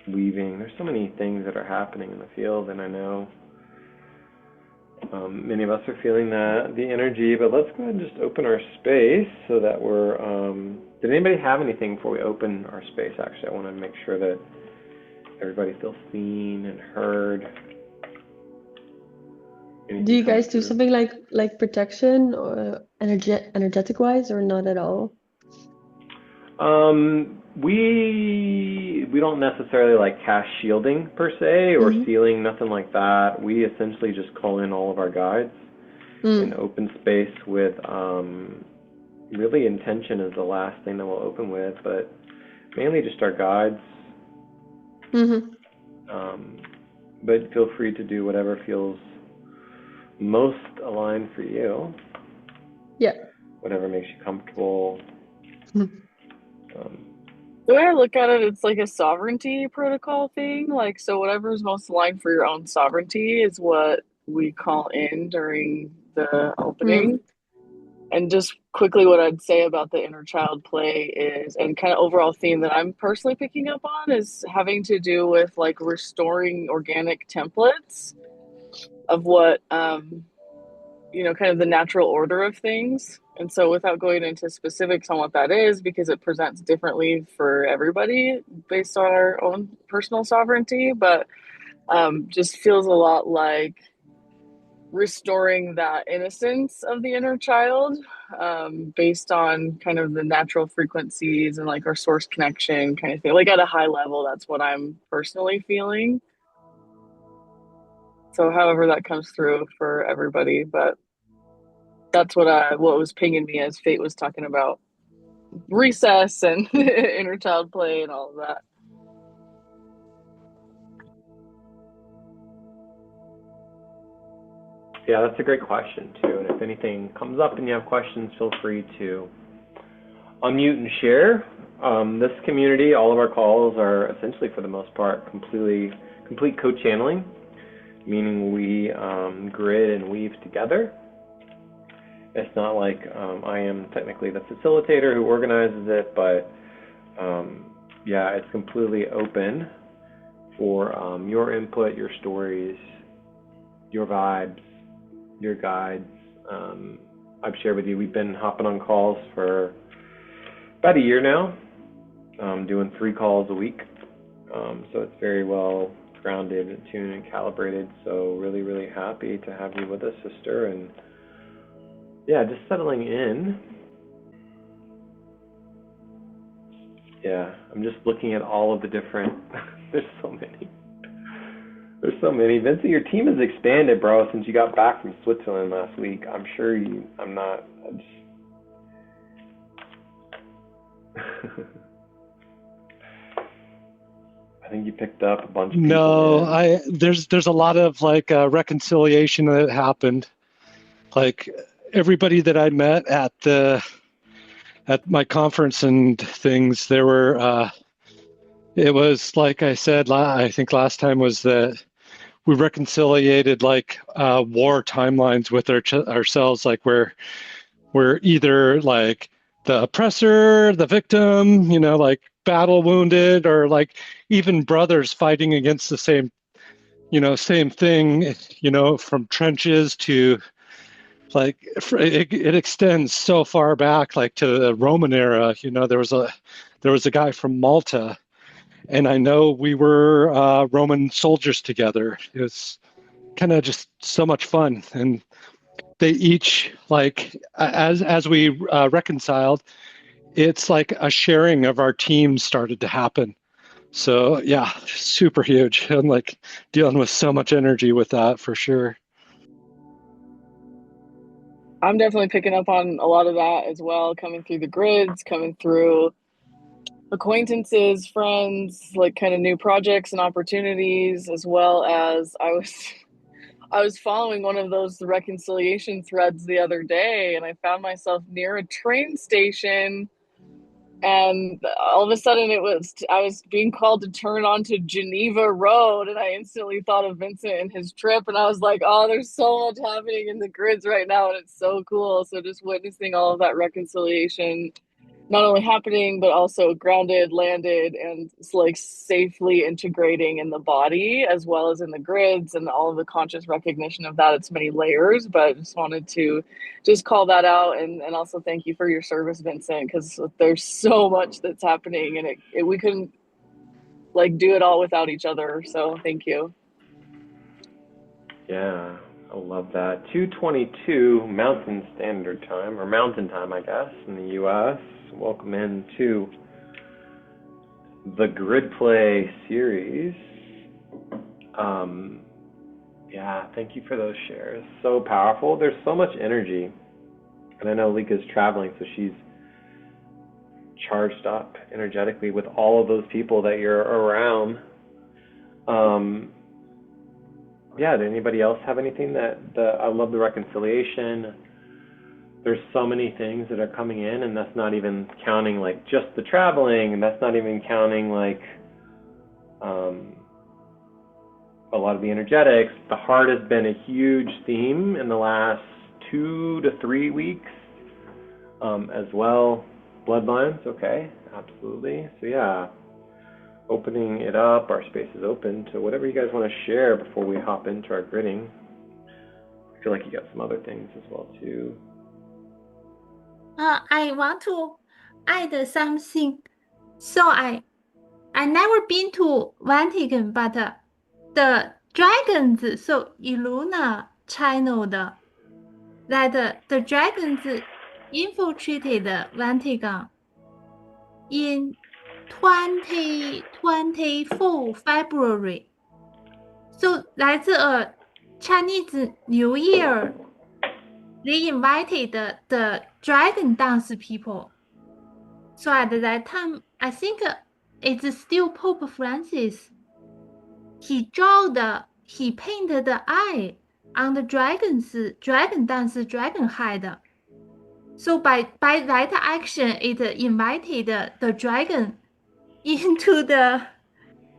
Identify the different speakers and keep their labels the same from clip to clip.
Speaker 1: weaving. There's so many things that are happening in the field, and I know many of us are feeling the energy. But let's go ahead and just open our space so that we're. Did anybody have anything before we open our space? Actually, I want to make sure that everybody feels seen and heard.
Speaker 2: Do
Speaker 1: Anything
Speaker 2: you
Speaker 1: coming
Speaker 2: guys do
Speaker 1: through?
Speaker 2: something like protection or energetic wise, or not at all?
Speaker 1: We don't necessarily like cast shielding per se or
Speaker 2: Mm-hmm.
Speaker 1: sealing, nothing like that. We essentially just call in all of our guides in
Speaker 2: Mm.
Speaker 1: open space with really intention is the last thing that we'll open with, but mainly just our guides.
Speaker 2: Mm-hmm.
Speaker 1: Um, but feel free to do whatever feels most aligned for you,
Speaker 2: Yeah.
Speaker 1: whatever makes you comfortable.
Speaker 2: Mhm.
Speaker 1: Um,
Speaker 3: The way I look at it, it's like a sovereignty protocol thing. Like, so whatever's most aligned for your own sovereignty is what we call in during the
Speaker 2: Mm.
Speaker 3: opening. And just quickly, what I'd say about the inner child play is, and kind of overall theme that I'm personally picking up on is having to do with like restoring organic templates of what, kind of the natural order of things. And so, without going into specifics on what that is, because it presents differently for everybody based on our own personal sovereignty, but just feels a lot like restoring that innocence of the inner child based on kind of the natural frequencies and like our source connection kind of thing. Like at a high level, that's what I'm personally feeling. So, however, that comes through for everybody, but that's what was pinging me as Fate was talking about recess and inner child play and all of that.
Speaker 1: yeah, that's a great question too. And if anything comes up and you have questions, feel free to unmute and share. This community, all of our calls are essentially, for the most part, complete co-channeling, meaning we grid and weave together. It's not like I am technically the facilitator who organizes it, but yeah, it's completely open for your input, your stories, your vibes, your guides. I've shared with you, we've been hopping on calls for about a year now, doing 3 calls a week. So it's very well grounded and tuned and calibrated. So really, really happy to have you with us, sister. And yeah, just settling in. Yeah, I'm just looking at all of the different. There's so many. There's so many. Vincent, your team has expanded, bro, since you got back from Switzerland last week. I'm sure you. I'm not. I just. I think you picked up a bunch of people,
Speaker 4: No,
Speaker 1: man.
Speaker 4: there's a lot of like reconciliation that happened. Like everybody that I met at my conference and things, there were it was like I said, I think last time was that we reconciliated like war timelines with ourselves, like we're either like the oppressor, the victim, like battle wounded, or like even brothers fighting against the same thing, from trenches to like it extends so far back, like to the Roman era. There was a guy from Malta, and I know we were Roman soldiers together. It was kind of just so much fun, and they each like as we reconciled, it's like a sharing of our teams started to happen. So yeah, super huge. I'm like dealing with so much energy with that for sure.
Speaker 3: I'm definitely picking up on a lot of that as well, coming through the grids, coming through acquaintances, friends, like kind of new projects and opportunities, as well as I was following one of those reconciliation threads the other day and I found myself near a train station and all of a sudden I was being called to turn onto Geneva Road and I instantly thought of Vincent and his trip and I was like, oh, there's so much happening in the grids right now and it's so cool. So just witnessing all of that reconciliation not only happening, but also grounded, landed, and like safely integrating in the body as well as in the grids and all of the conscious recognition of that. It's many layers, but I just wanted to just call that out and also thank you for your service, Vincent, because there's so much that's happening and we couldn't like do it all without each other. So thank you.
Speaker 1: Yeah, I love that. 2:22 Mountain Standard Time, or Mountain Time, I guess, in the U.S. Welcome into the Grid Play Series. Yeah, thank you for those shares. So powerful. There's so much energy. And I know Lika's traveling, so she's charged up energetically with all of those people that you're around. Yeah, did anybody else have anything I love the reconciliation. There's so many things that are coming in, and that's not even counting like just the traveling, and that's not even counting like a lot of the energetics. The heart has been a huge theme in the last 2 to 3 weeks as well. Bloodlines, okay, absolutely. So yeah, opening it up, our space is open to whatever you guys want to share before we hop into our gridding. I feel like you got some other things as well too.
Speaker 5: I want to add something. So I never been to Vatican, but the dragons, so Iluna channeled that the dragons infiltrated Vatican in 2024 February. So that's a Chinese New Year. They invited the dragon dance people. So at that time, I think it's still Pope Francis. He painted the eye on the dragon dance, dragon head. So by that action, it invited the dragon into the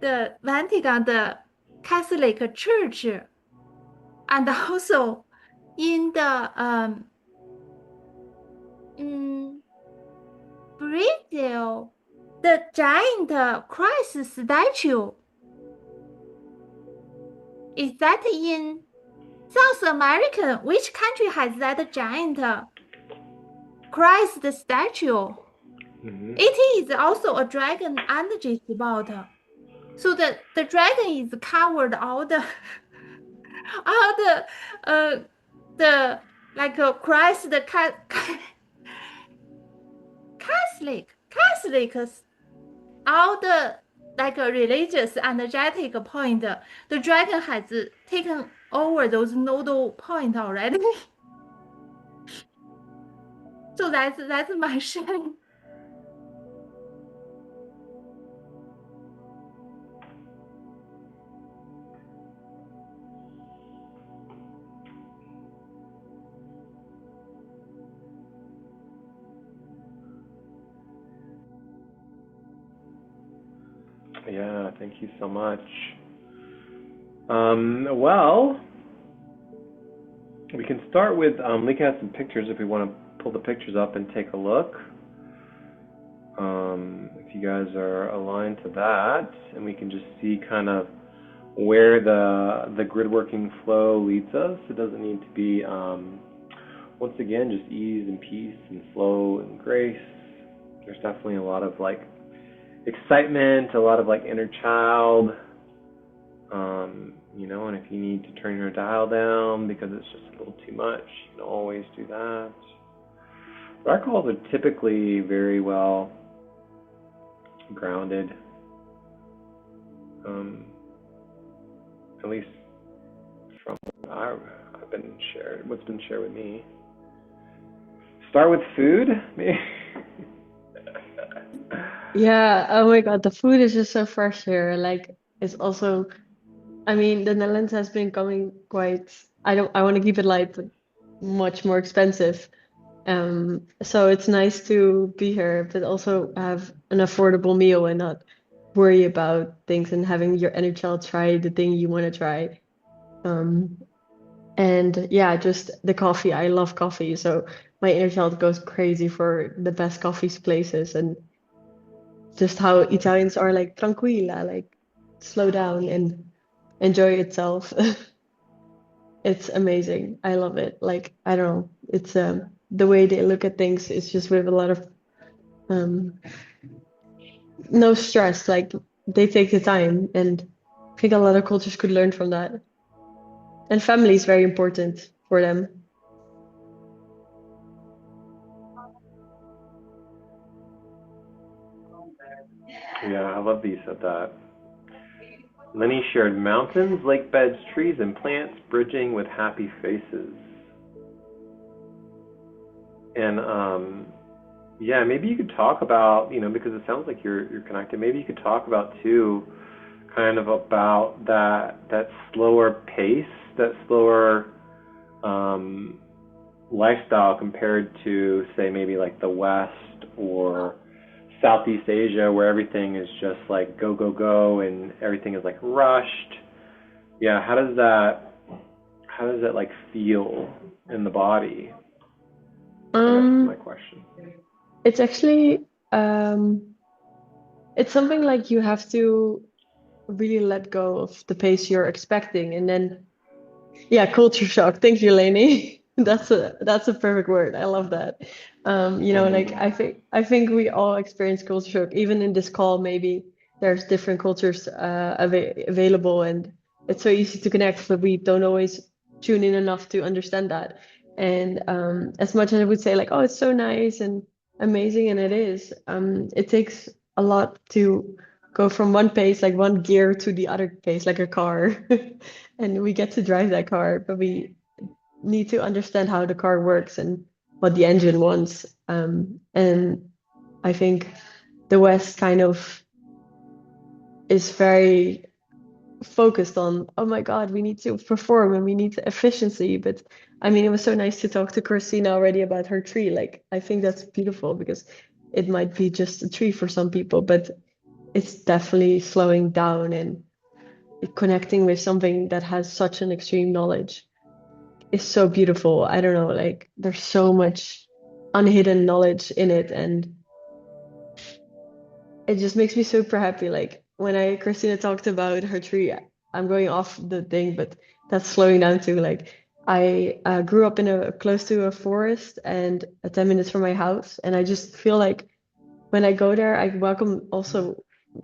Speaker 5: Vatican, the Catholic Church, and also in the Brazil, the giant Christ statue. Is that in South America? Which country has that giant Christ statue?
Speaker 1: Mm-hmm.
Speaker 5: It is also a dragon energy spot. So the dragon is covered all the like Christ the Catholics, all the like religious energetic point. The dragon has taken over those nodal point already. So that's my sharing.
Speaker 1: Yeah, thank you so much. Well, we can start with Lika has some pictures if we want to pull the pictures up and take a look. If you guys are aligned to that, and we can just see kind of where the grid working flow leads us. It doesn't need to be, once again, just ease and peace and flow and grace. There's definitely a lot of like excitement, a lot of like inner child, and if you need to turn your dial down because it's just a little too much, you can always do that. But our calls are typically very well grounded, at least from what I've been shared, what's been shared with me. Start with food, maybe.
Speaker 2: Yeah, oh my God, the food is just so fresh here. Like it's also, I mean, the Netherlands has been coming quite, I want to keep it light, but much more expensive. So it's nice to be here, but also have an affordable meal and not worry about things and having your inner child try the thing you want to try. And yeah, just the coffee. I love coffee, so my inner child goes crazy for the best coffee places, and just how Italians are like tranquilla, like slow down and enjoy itself. It's amazing. I love it. Like, I don't know, it's the way they look at things is just with a lot of um no stress. Like they take the time, and I think a lot of cultures could learn from that. And family is very important for them.
Speaker 1: Yeah, I love that you said that. Leni shared mountains, lake beds, trees, and plants bridging with happy faces. And yeah, maybe you could talk about, because it sounds like you're connected. Maybe you could talk about too, kind of about that slower pace, that slower lifestyle compared to, say, maybe like the West or Southeast Asia, where everything is just like go go go and everything is like rushed. Yeah, how does that like feel in the body? I guess is my question.
Speaker 2: It's actually it's something like you have to really let go of the pace you're expecting, and then yeah, culture shock. Thank you, Leni. That's a perfect word. I love that. Like I think we all experience culture shock. Even in this call, maybe there's different cultures available, and it's so easy to connect, but we don't always tune in enough to understand that. And as much as I would say like, oh, it's so nice and amazing, and it is, it takes a lot to go from one pace, like one gear, to the other pace, like a car. And we get to drive that car, but we need to understand how the car works and what the engine wants. And I think the West kind of is very focused on, oh my God, we need to perform and we need efficiency. But I mean, it was so nice to talk to Christina already about her tree. Like, I think that's beautiful because it might be just a tree for some people, but it's definitely slowing down and connecting with something that has such an extreme knowledge is so beautiful. I don't know, like there's so much unhidden knowledge in it, and it just makes me super happy. Like when Christina talked about her tree, I'm going off the thing, but that's slowing down too. Like I grew up in close to a forest and 10 minutes from my house, and I just feel like when I go there, I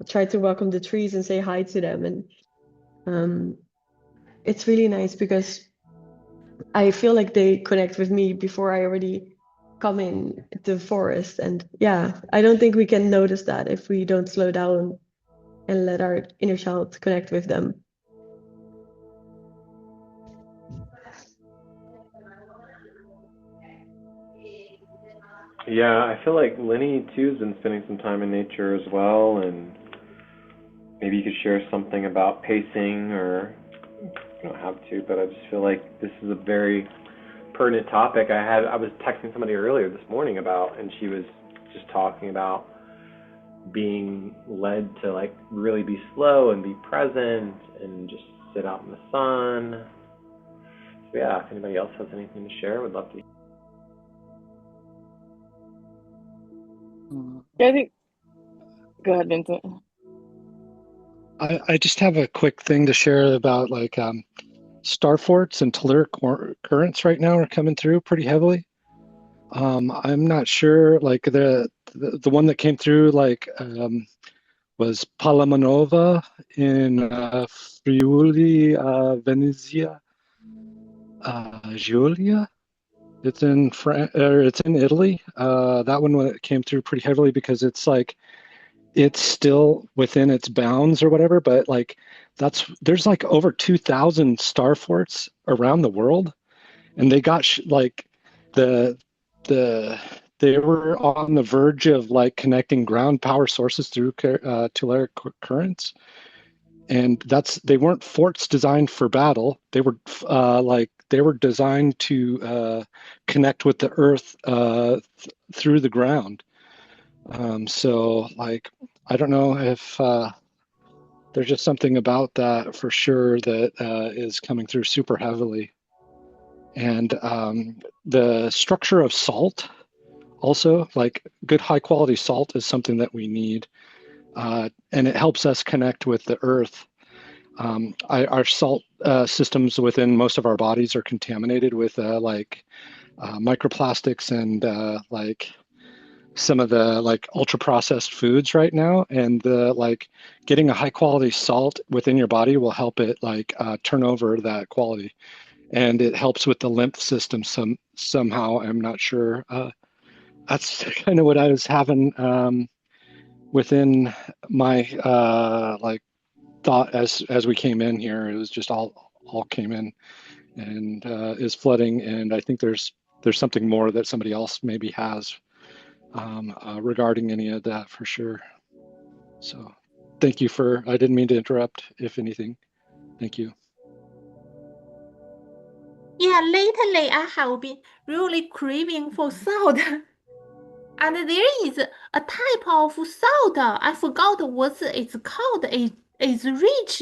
Speaker 2: try to welcome the trees and say hi to them, and it's really nice because I feel like they connect with me before I already come in the forest. And yeah, I don't think we can notice that if we don't slow down and let our inner child connect with them.
Speaker 1: Yeah, I feel like Leni too has been spending some time in nature as well, and maybe you could share something about pacing, or you don't have to, but I just feel like this is a very pertinent topic. I was texting somebody earlier this morning about, and she was just talking about being led to like really be slow and be present and just sit out in the sun. So yeah, if anybody else has anything to share, would love to.
Speaker 3: Yeah, I think. Go ahead, Vincent.
Speaker 4: I just have a quick thing to share about like star forts and telluric currents right now are coming through pretty heavily. I'm not sure, like the one that came through like was Palamanova in Friuli, Venezia, Giulia. It's in it's in Italy. That one came through pretty heavily because it's like it's still within its bounds or whatever, but like there's like over 2,000 star forts around the world, and they got like the the they were on the verge of like connecting ground power sources through telluric currents, and they weren't forts designed for battle. They were they were designed to connect with the earth through the ground. So like I don't know if there's just something about that for sure that is coming through super heavily. And the structure of salt also, like good high quality salt is something that we need. And it helps us connect with the earth. Our salt systems within most of our bodies are contaminated with microplastics and like some of the like ultra processed foods right now, and the like getting a high quality salt within your body will help it like turn over that quality, and it helps with the lymph system somehow. I'm not sure. That's kind of what I was having within my like thought as we came in here. It was just all came in and is flooding, and I think there's something more that somebody else maybe has regarding any of that for sure. So thank you for, I didn't mean to interrupt, if anything. Thank you.
Speaker 5: Yeah, lately I have been really craving for salt. And there is a type of salt, I forgot what it's called. It's rich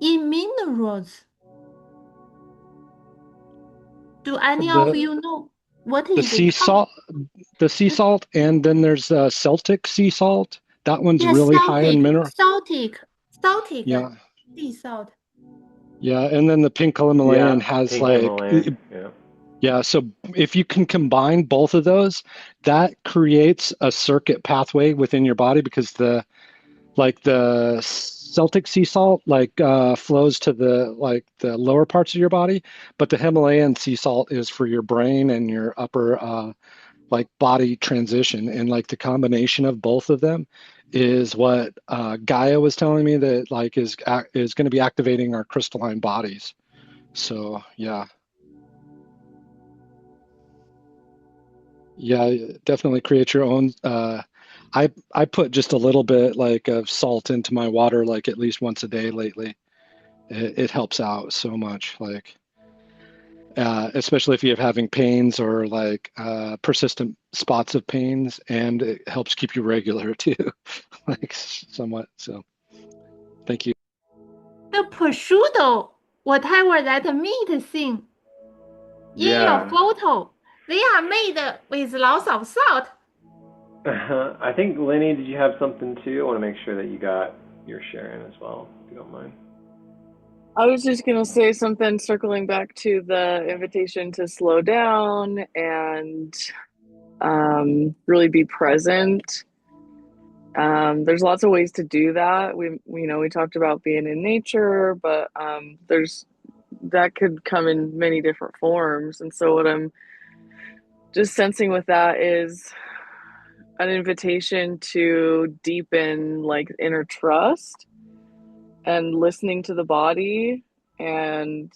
Speaker 5: in minerals. Do any of you know what
Speaker 4: The
Speaker 5: is
Speaker 4: sea
Speaker 5: it called?
Speaker 4: salt, the sea salt, and then there's Celtic sea salt. That one's
Speaker 5: Yeah,
Speaker 4: really high in mineral.
Speaker 5: Celtic
Speaker 4: Yeah,
Speaker 5: sea salt.
Speaker 4: yeah, and then the pink Himalayan
Speaker 1: Yeah,
Speaker 4: has
Speaker 1: pink
Speaker 4: like,
Speaker 1: Himalayan. Yeah.
Speaker 4: yeah. So if you can combine both of those, that creates a circuit pathway within your body, because the Celtic sea salt flows to the lower parts of your body, but the Himalayan sea salt is for your brain and your upper body transition, and like the combination of both of them is what Gaia was telling me that like is going to be activating our crystalline bodies. So yeah, definitely create your own. I put just a little bit like of salt into my water like at least once a day lately. It helps out so much, like especially if you're having pains or like persistent spots of pains, and it helps keep you regular too, like somewhat. So thank you.
Speaker 5: The prosciutto, whatever that meat thing in your
Speaker 1: Yeah.
Speaker 5: photo, they are made with lots of salt.
Speaker 1: I think, Leni, did you have something too? I want to make sure that you got your share in as well, if you don't mind.
Speaker 3: I was just going to say something circling back to the invitation to slow down and really be present. There's lots of ways to do that. We talked about being in nature, but that could come in many different forms. And so what I'm just sensing with that is an invitation to deepen like inner trust and listening to the body, and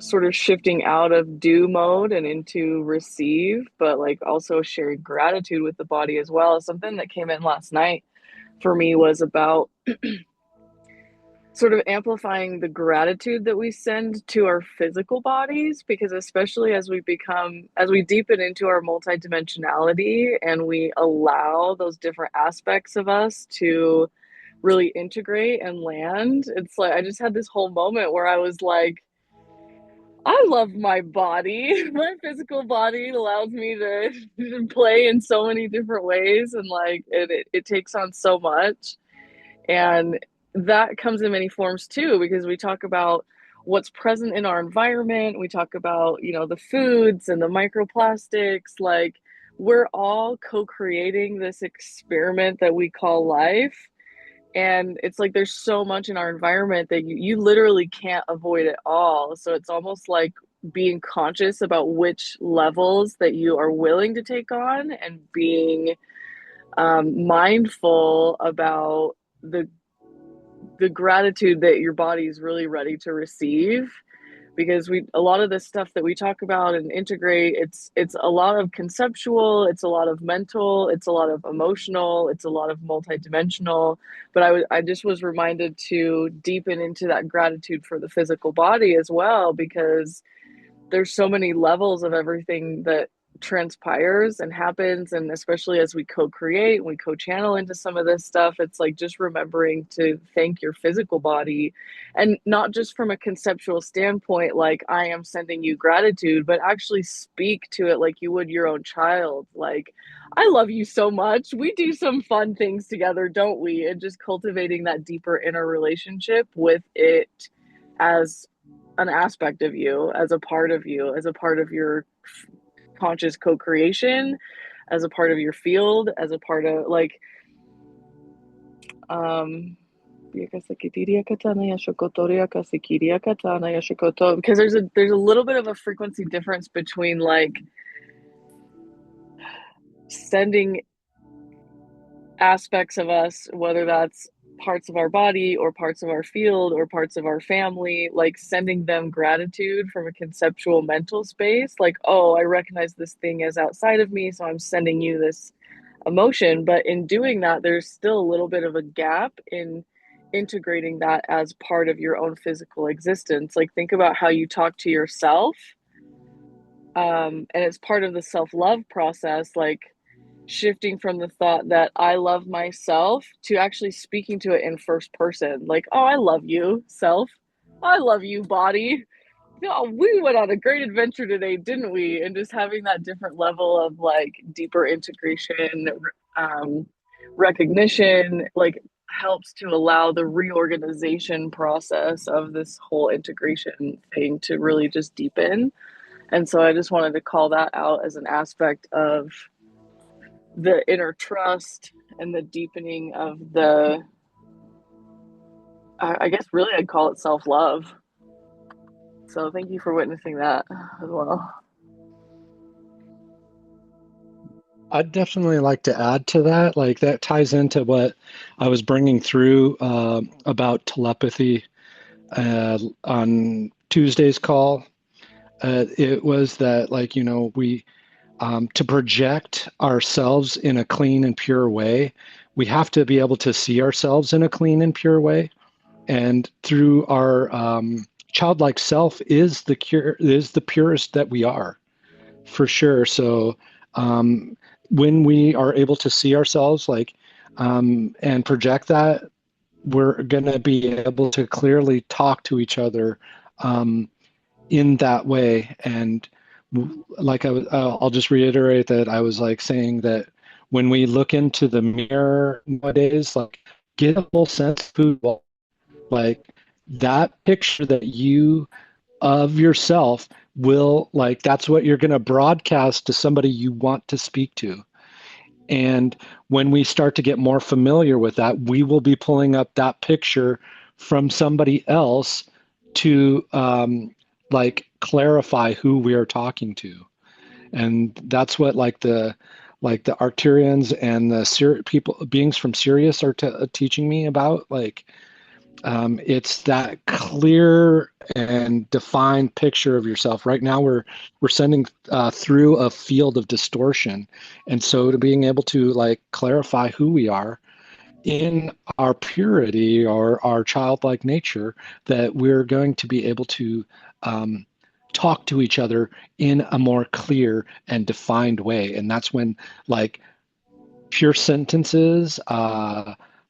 Speaker 3: sort of shifting out of do mode and into receive, but like also sharing gratitude with the body as well. Something that came in last night for me was about sort of amplifying the gratitude that we send to our physical bodies, because especially as we deepen into our multidimensionality and we allow those different aspects of us to really integrate and land, it's like I just had this whole moment where I was like, I love my body. My physical body allows me to play in so many different ways, and like it takes on so much. And that comes in many forms too, because we talk about what's present in our environment. We talk about, the foods and the microplastics. Like, we're all co-creating this experiment that we call life. And it's like there's so much in our environment that you literally can't avoid it all. So it's almost like being conscious about which levels that you are willing to take on, and being mindful about the gratitude that your body is really ready to receive. Because a lot of the stuff that we talk about and integrate, it's a lot of conceptual, it's a lot of mental, it's a lot of emotional, it's a lot of multidimensional. But I just was reminded to deepen into that gratitude for the physical body as well, because there's so many levels of everything transpires and happens, and especially as we co-create and we co-channel into some of this stuff, it's like just remembering to thank your physical body, and not just from a conceptual standpoint like I am sending you gratitude, but actually speak to it like you would your own child, like I love you so much, we do some fun things together, don't we? And just cultivating that deeper inner relationship with it as an aspect of you, as a part of you, as a part of your conscious co-creation, as a part of your field, as a part of like because there's a little bit of a frequency difference between like sending aspects of us, whether that's parts of our body or parts of our field or parts of our family, like sending them gratitude from a conceptual mental space, like, oh, I recognize this thing as outside of me, so I'm sending you this emotion. But in doing that, there's still a little bit of a gap in integrating that as part of your own physical existence. Like, think about how you talk to yourself, and it's part of the self-love process, like shifting from the thought that I love myself to actually speaking to it in first person. Like, oh, I love you, self. I love you, body. Oh, we went on a great adventure today, didn't we? And just having that different level of like deeper integration, recognition, like helps to allow the reorganization process of this whole integration thing to really just deepen. And so I just wanted to call that out as an aspect of the inner trust and the deepening of the, I guess really I'd call it self-love. So thank you for witnessing that as well.
Speaker 4: I'd definitely like to add to that. Like that ties into what I was bringing through about telepathy on Tuesday's call. It was that, like, you know, we to project ourselves in a clean and pure way, we have to be able to see ourselves in a clean and pure way. And through our childlike self is the purest that we are, for sure. So when we are able to see ourselves, like, and project that, we're going to be able to clearly talk to each other in that way. And like I'll just reiterate that I was like saying that when we look into the mirror nowadays, like, get a full sense of who, like, that picture that you of yourself will, like, that's what you're going to broadcast to somebody you want to speak to. And when we start to get more familiar with that, we will be pulling up that picture from somebody else to like clarify who we are talking to. And that's what like the Arcturians and the beings from Sirius are teaching me about. Like, it's that clear and defined picture of yourself. Right now, we're sending through a field of distortion, and so to being able to like clarify who we are in our purity or our childlike nature, that we're going to be able to talk to each other in a more clear and defined way. And that's when, like, pure sentences,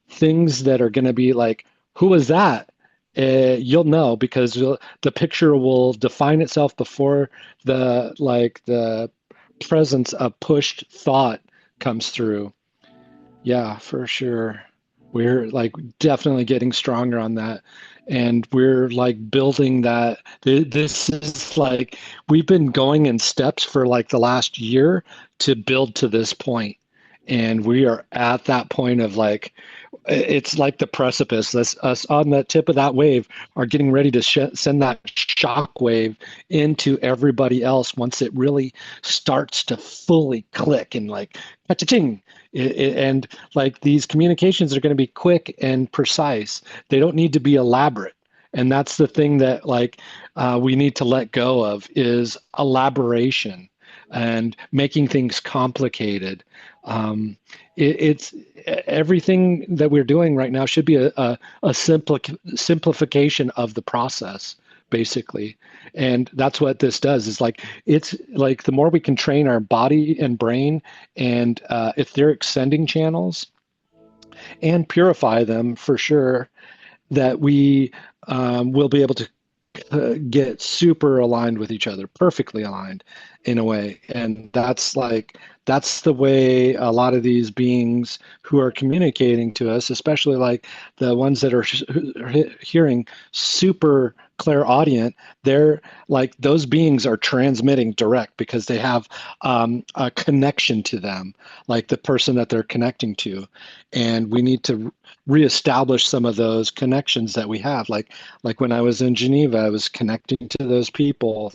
Speaker 4: things that are going to be like, who is that? You'll know, because the picture will define itself before the presence of pushed thought comes through. Yeah, for sure. We're like definitely getting stronger on that. And we're like building that. This is like, we've been going in steps for like the last year to build to this point. And we are at that point of like, it's like the precipice. Us on the tip of that wave are getting ready to send that shock wave into everybody else once it really starts to fully click and like, cha-ching. And like, these communications are going to be quick and precise. They don't need to be elaborate. And that's the thing that like we need to let go of, is elaboration and making things complicated. It's everything that we're doing right now should be a simplification of the process basically. And that's what this does, is like, it's like the more we can train our body and brain and etheric sending channels and purify them for sure, that we will be able to get super aligned with each other, perfectly aligned in a way. And that's the way a lot of these beings who are communicating to us, especially like the ones that are hearing super clairaudient, they're like, those beings are transmitting direct because they have a connection to them, like the person that they're connecting to. And we need to reestablish some of those connections that we have. Like when I was in Geneva, I was connecting to those people,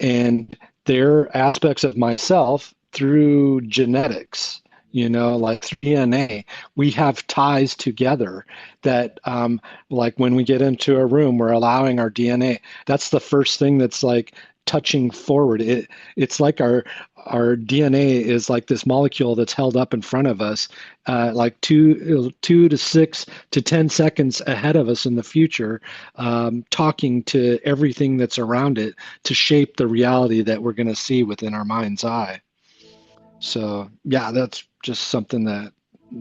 Speaker 4: and they're aspects of myself through genetics, like DNA. We have ties together that, like when we get into a room, we're allowing our DNA. That's the first thing that's like touching forward. It's like our DNA is like this molecule that's held up in front of us, like 2 to 6 to 10 seconds ahead of us in the future, talking to everything that's around it to shape the reality that we're going to see within our mind's eye. So yeah, that's just something that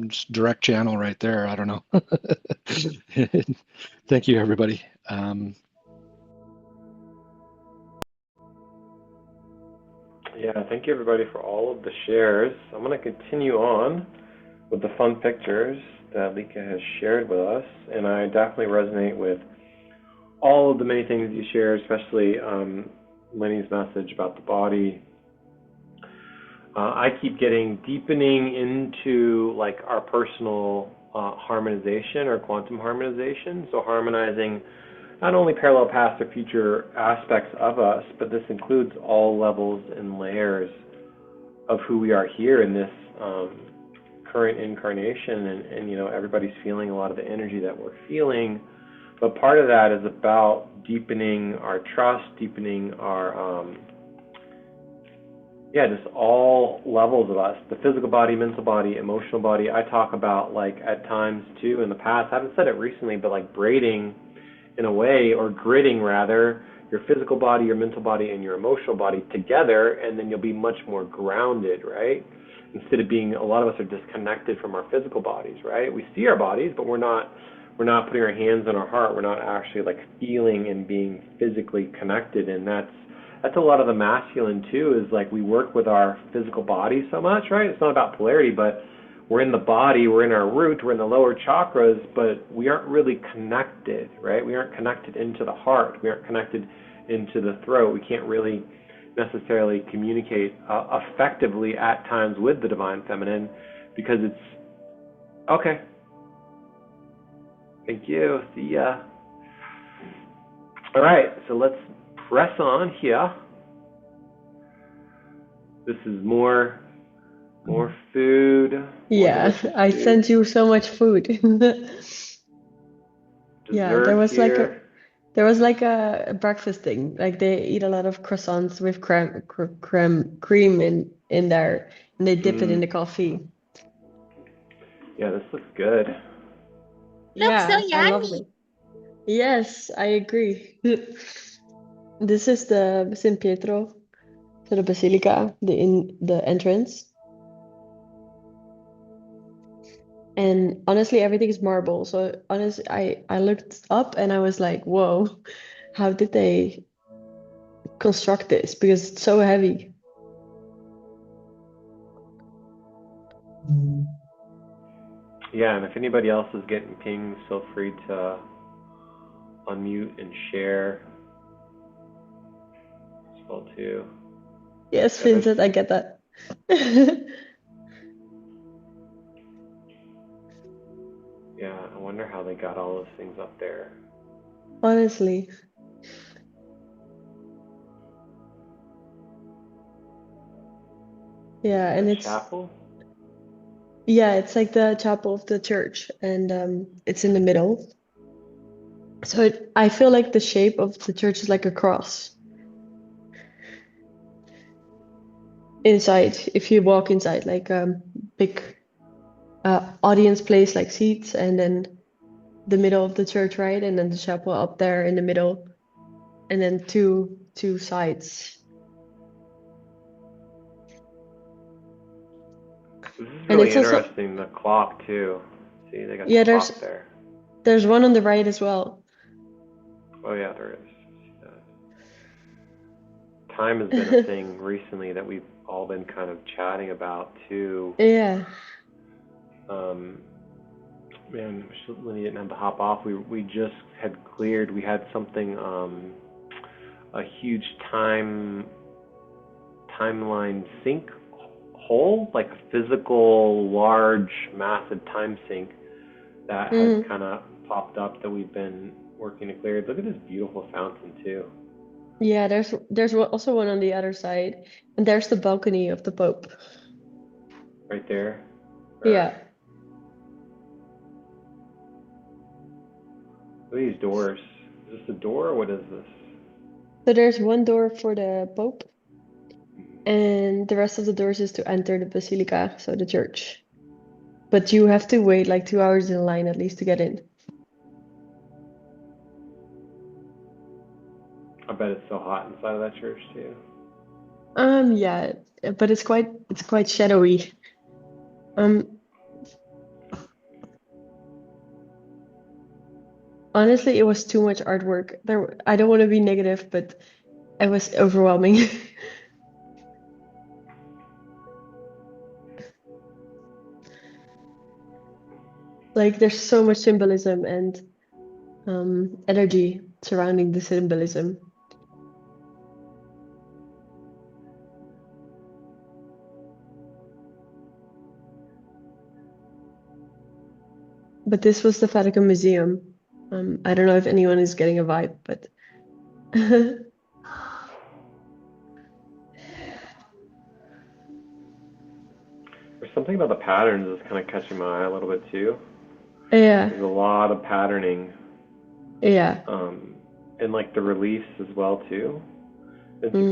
Speaker 4: just direct channel right there. I don't know. Thank you, everybody.
Speaker 1: Yeah, thank you everybody for all of the shares. I'm going to continue on with the fun pictures that Lika has shared with us, and I definitely resonate with all of the many things you shared, especially Leni's message about the body. I keep getting deepening into like our personal harmonization or quantum harmonization, so harmonizing not only parallel past or future aspects of us, but this includes all levels and layers of who we are here in this current incarnation. And everybody's feeling a lot of the energy that we're feeling, but part of that is about deepening our trust, deepening our just all levels of us, the physical body, mental body, emotional body. I talk about, like, at times too in the past, I haven't said it recently, but like braiding in a way, or gridding rather, your physical body, your mental body, and your emotional body together, and then you'll be much more grounded, right? Instead of being, a lot of us are disconnected from our physical bodies, right? We see our bodies, but we're not putting our hands on our heart. We're not actually like feeling and being physically connected. And that's a lot of the masculine too, is like we work with our physical body so much, right? It's not about polarity, but we're in the body, we're in our root, we're in the lower chakras, but we aren't really connected, right? We aren't connected into the heart. We aren't connected into the throat. We can't really necessarily communicate effectively at times with the divine feminine, because it's, okay, thank you, see ya. All right, so let's press on here. This is more food.
Speaker 2: Yeah, I sent you so much food. Yeah, there was
Speaker 1: here.
Speaker 2: like a breakfast thing. Like they eat a lot of croissants with cream in there, and they dip it in the coffee.
Speaker 1: Yeah, this looks good.
Speaker 5: Looks so
Speaker 2: I love
Speaker 5: yummy.
Speaker 2: it. Yes, I agree. This is the San Pietro, so the Basilica, the entrance. And honestly, everything is marble. So honestly, I looked up and I was like, whoa, how did they construct this? Because it's so heavy.
Speaker 1: Yeah, and if anybody else is getting pings, feel free to unmute and share as well too.
Speaker 2: Yes, Vincent, I get that.
Speaker 1: Yeah, I wonder how they got all those things up there.
Speaker 2: Honestly. Yeah, and it's
Speaker 1: chapel?
Speaker 2: Yeah, it's like the chapel of the church, and it's in the middle. So I feel like the shape of the church is like a cross. Inside, if you walk inside, like big audience place, like seats, and then the middle of the church, right? And then the chapel up there in the middle, and then two sides.
Speaker 1: This is
Speaker 2: And
Speaker 1: really
Speaker 2: it's also,
Speaker 1: interesting. The clock too. See, they got
Speaker 2: yeah,
Speaker 1: the clock there.
Speaker 2: there's one on the right as well.
Speaker 1: Oh yeah, there is. Time has been a thing recently that we've all been kind of chatting about too.
Speaker 2: Yeah.
Speaker 1: Man, Leni didn't have to hop off. We just had cleared. We had something, a huge timeline sink hole, like a physical, large, massive time sink that had kind of popped up that we've been working to clear. Look at this beautiful fountain too.
Speaker 2: Yeah, there's also one on the other side, and there's the balcony of the Pope.
Speaker 1: Right there.
Speaker 2: Yeah.
Speaker 1: Look at these doors. Is this a door or what is this?
Speaker 2: So there's one door for the Pope, and the rest of the doors is to enter the Basilica, so the church. But you have to wait like 2 hours in line at least to get in.
Speaker 1: I bet it's so hot inside of that church too.
Speaker 2: Yeah, but it's quite shadowy. Honestly, it was too much artwork. I don't want to be negative, but it was overwhelming. Like there's so much symbolism and energy surrounding the symbolism. But this was the Vatican Museum. I don't know if anyone is getting a vibe, but
Speaker 1: There's something about the patterns that's kind of catching my eye a little bit too.
Speaker 2: yeah,
Speaker 1: There's a lot of patterning.
Speaker 2: yeah.
Speaker 1: And like the reliefs as well too.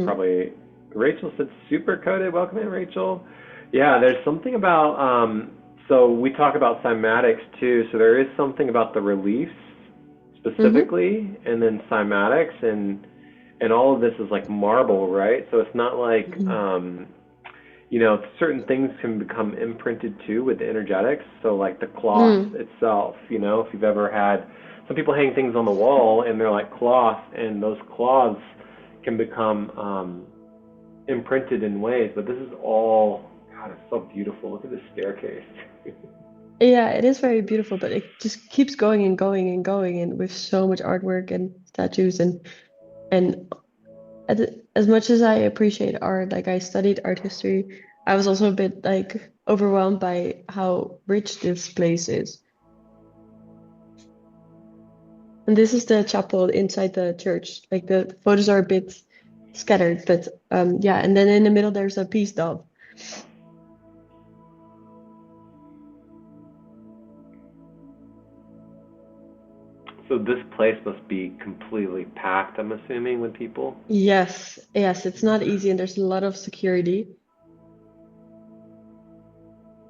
Speaker 1: Probably Rachel said super coded. Welcome in, Rachel. Yeah, there's something about so we talk about cymatics too. So there is something about the reliefs specifically, and then cymatics, and all of this is like marble, right? So it's not like you know, certain things can become imprinted too with the energetics. So like the cloth itself, you know, if you've ever had, some people hang things on the wall and they're like cloth, and those cloths can become imprinted in ways. But this is all, God, it's so beautiful. Look at this staircase.
Speaker 2: Yeah, it is very beautiful, but it just keeps going and going and going, and with so much artwork and statues and as much as I appreciate art, like I studied art history, I was also a bit like overwhelmed by how rich this place is. And this is the chapel inside the church. Like the photos are a bit scattered, but yeah, and then in the middle there's a peace dove.
Speaker 1: So this place must be completely packed, I'm assuming, with people?
Speaker 2: Yes, it's not easy, and there's a lot of security.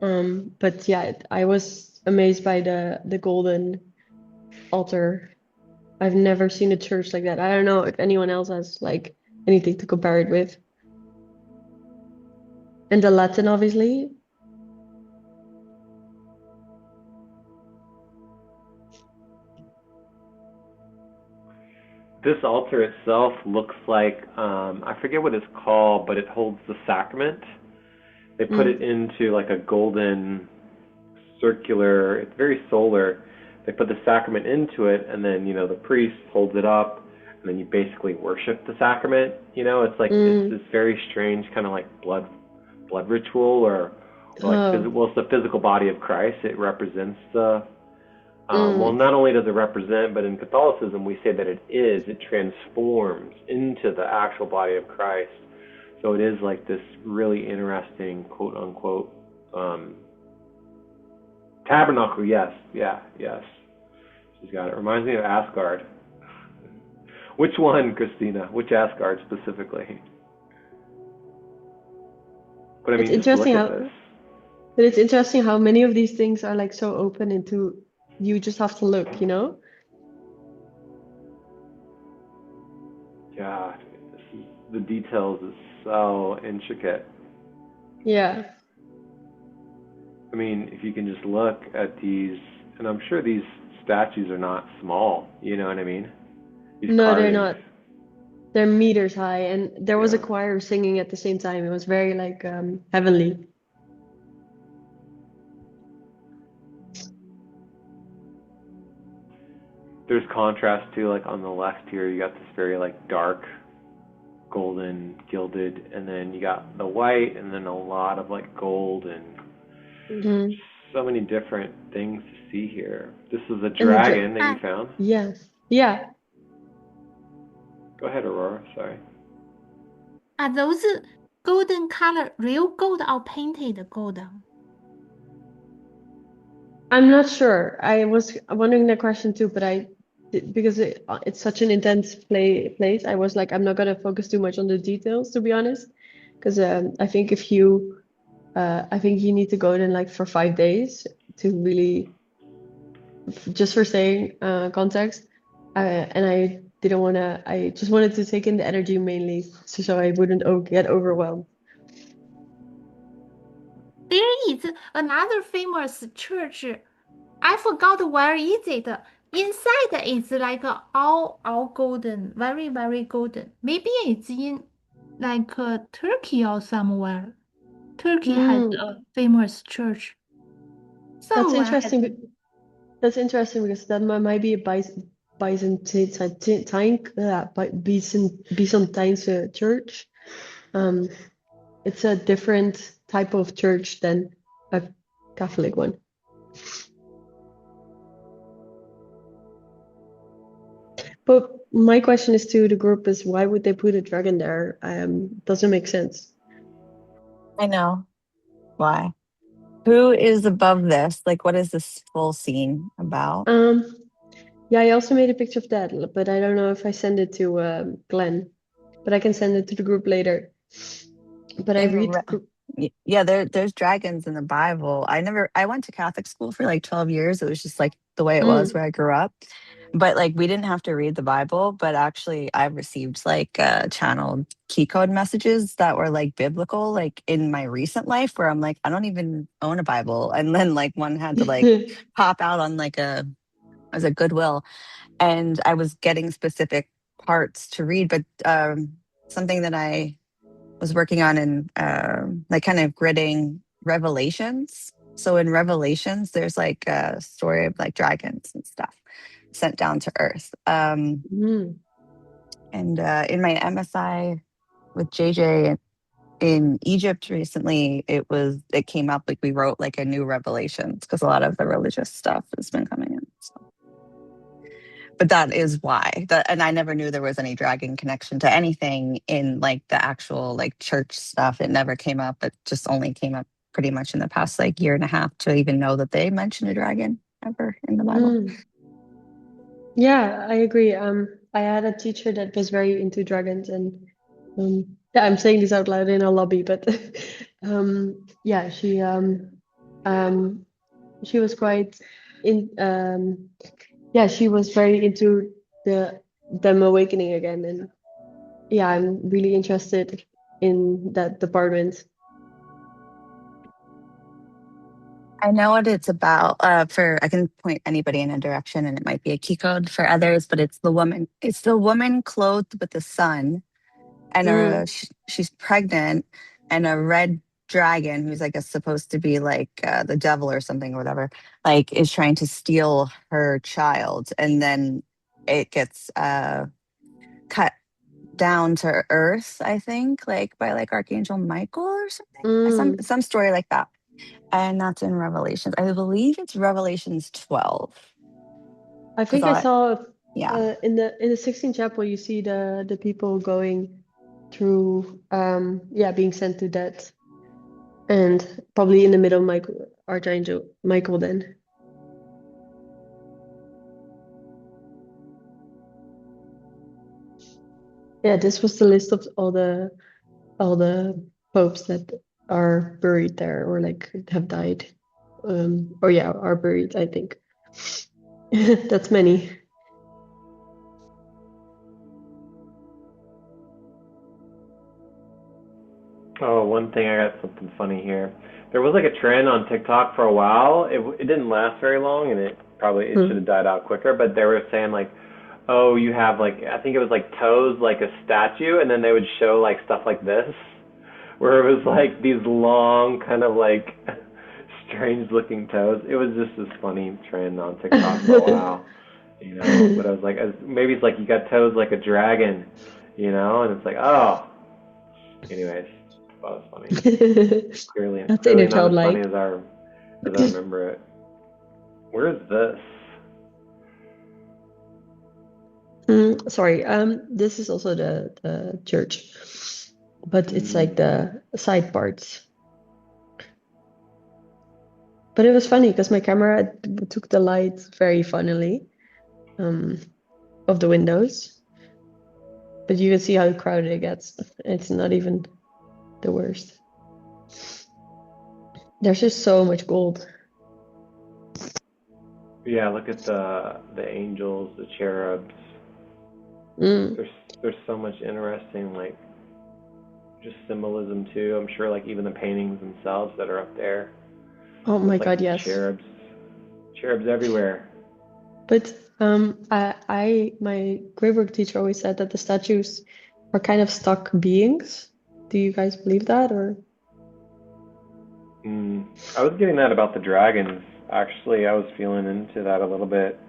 Speaker 2: But yeah, I was amazed by the golden altar. I've never seen a church like that. I don't know if anyone else has like anything to compare it with. And the Latin, obviously.
Speaker 1: This altar itself looks like, I forget what it's called, but it holds the sacrament. They put it into like a golden circular, it's very solar. They put the sacrament into it, and then, you know, the priest holds it up, and then you basically worship the sacrament. You know, it's like it's this very strange kind of like blood ritual, or like well, it's the physical body of Christ. It represents the well, not only does it represent, but in Catholicism we say that it transforms into the actual body of Christ. So it is like this really interesting, quote unquote, tabernacle. Yes. She's got it. Reminds me of Asgard. Which one, Christina? Which Asgard specifically? But I mean,
Speaker 2: It's
Speaker 1: just look
Speaker 2: interesting
Speaker 1: at
Speaker 2: how,
Speaker 1: this.
Speaker 2: but it's interesting how many of these things are like so open into you just have to look, you know?
Speaker 1: Yeah, the details is so intricate.
Speaker 2: Yeah.
Speaker 1: I mean, if you can just look at these, and I'm sure these statues are not small, you know what I mean? These
Speaker 2: No, they're
Speaker 1: carvings.
Speaker 2: not. They're meters high, and there was a
Speaker 1: Yeah.
Speaker 2: choir singing at the same time. It was very like heavenly.
Speaker 1: There's contrast too, like on the left here, you got this very like dark, golden, gilded, and then you got the white, and then a lot of like gold, and
Speaker 2: Hmm.
Speaker 1: so many different things to see here. This is a
Speaker 2: And the
Speaker 1: dragon that you found.
Speaker 2: yes, yeah.
Speaker 1: Go ahead, Aurora. Sorry.
Speaker 5: Are those golden color real gold or painted gold?
Speaker 2: I'm not sure. I was wondering that question too, but because it's such an intense place, I was like, I'm not gonna focus too much on the details, to be honest, because I think I think you need to go in like for 5 days to really, just for saying context. And I didn't wanna. I just wanted to take in the energy mainly, so I wouldn't get overwhelmed.
Speaker 5: There is another famous church. I forgot where is it. Inside is like all golden, very very golden. Maybe it's in like Turkey or somewhere. Turkey has
Speaker 2: Hmm,
Speaker 5: a famous church.
Speaker 2: that's
Speaker 5: Somewhere has.
Speaker 2: interesting. That's interesting because that might be a Byzantine church. Um, it's a different type of church than a Catholic one. But my question is to the group is why would they put a dragon there? Doesn't make sense.
Speaker 6: I know. Why? Who is above this? Like, what is this full scene about?
Speaker 2: Yeah, I also made a picture of that, but I don't know if I send it to Glenn. But I can send it to the group later. But I
Speaker 6: In
Speaker 2: read.
Speaker 6: yeah, there's dragons in the Bible. I went to Catholic school for like 12 years. It was just like the way it was
Speaker 2: Mm.
Speaker 6: where I grew up. But like we didn't have to read the Bible, but actually I received like channeled key code messages that were like biblical, like in my recent life where I'm like, I don't even own a Bible. And then like one had to like pop out on like as a Goodwill. And I was getting specific parts to read, but something that I was working on in like kind of gridding Revelations. So in Revelations, there's like a story of like dragons and stuff sent down to Earth.
Speaker 2: Mm.
Speaker 6: And in my MSI with JJ in Egypt recently, it came up like we wrote like a new Revelations because a lot of the religious stuff has been coming in. So. But that is why and I never knew there was any dragon connection to anything in like the actual like church stuff. It never came up. It just only came up pretty much in the past like year and a half to even know that they mentioned a dragon ever in the Bible.
Speaker 2: Mm. Yeah, I agree. I had a teacher that was very into dragons, and yeah, I'm saying this out loud in a lobby, but yeah, she was quite in yeah, she was very into them awakening again, and yeah, I'm really interested in that department.
Speaker 6: I know what it's about. I can point anybody in a direction, and it might be a key code for others. But it's the woman. It's the woman clothed with the sun, and
Speaker 2: Mm.
Speaker 6: she's pregnant, and a red dragon who's like supposed to be like the devil or something or whatever, like is trying to steal her child, and then it gets cut down to Earth. I think like by like Archangel Michael or something.
Speaker 2: Mm.
Speaker 6: Some story like that. And that's in Revelations. I believe it's Revelations 12.
Speaker 2: I
Speaker 6: Because
Speaker 2: think I saw
Speaker 6: yeah.
Speaker 2: in the Sistine Chapel, you see the people going through yeah, being sent to death, and probably in the middle, Archangel Michael then. Yeah, this was the list of all the popes that are buried there or like have died, or yeah, are buried, I think. That's many.
Speaker 1: Oh, one thing, I got something funny here. There was like a trend on TikTok for a while. It didn't last very long, and it should have died out quicker. But they were saying like, oh, you have like, I think it was like toes like a statue, and then they would show like stuff like this, where it was like these long kind of like strange looking toes. It was just this funny trend on TikTok for a while, you know. But I was like, maybe it's like you got toes like a dragon, you know, and it's like, oh. Anyways, I thought it was funny. Clearly
Speaker 2: That's inner
Speaker 1: not as funny
Speaker 2: childlike.
Speaker 1: as I remember it. Where is this?
Speaker 2: Sorry, this is also the church, but it's like the side parts. But it was funny because my camera took the light very funnily of the windows. But you can see how crowded it gets. It's not even the worst. There's just so much gold.
Speaker 1: Yeah, look at the angels, the cherubs.
Speaker 2: Mm.
Speaker 1: There's so much interesting like just symbolism too. I'm sure like even the paintings themselves that are up there.
Speaker 2: Oh my
Speaker 1: With,
Speaker 2: God,
Speaker 1: like,
Speaker 2: yes.
Speaker 1: Cherubs everywhere.
Speaker 2: But my grade teacher always said that the statues are kind of stuck beings. Do you guys believe that, or?
Speaker 1: I was getting that about the dragons. Actually, I was feeling into that a little bit.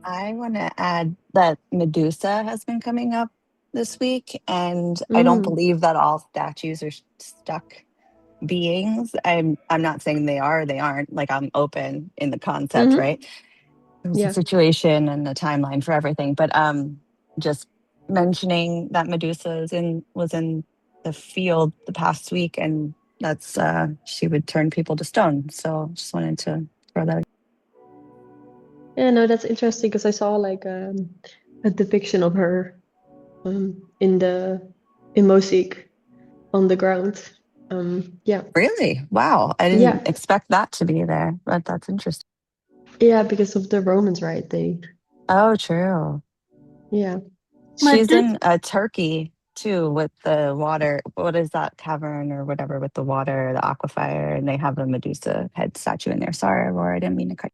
Speaker 6: I want to add that Medusa has been coming up this week, and I don't believe that all statues are stuck beings. I'm not saying they are, they aren't. Like, I'm open in the concept, right? There's a situation and a timeline for everything. But just mentioning that Medusa was in the field the past week, and that's she would turn people to stone. So just wanted to throw that.
Speaker 2: Yeah, no, that's interesting because I saw like a depiction of her in Mosaic on the ground. Yeah.
Speaker 6: Really? Wow. I didn't expect that to be there, but that's interesting.
Speaker 2: Yeah, because of the Romans, right?
Speaker 6: Oh, true.
Speaker 2: Yeah.
Speaker 6: She's in Turkey too with the water. What is that cavern or whatever with the water, the aquifer, and they have a Medusa head statue in there. Sorry, Aurora, I didn't mean to cut.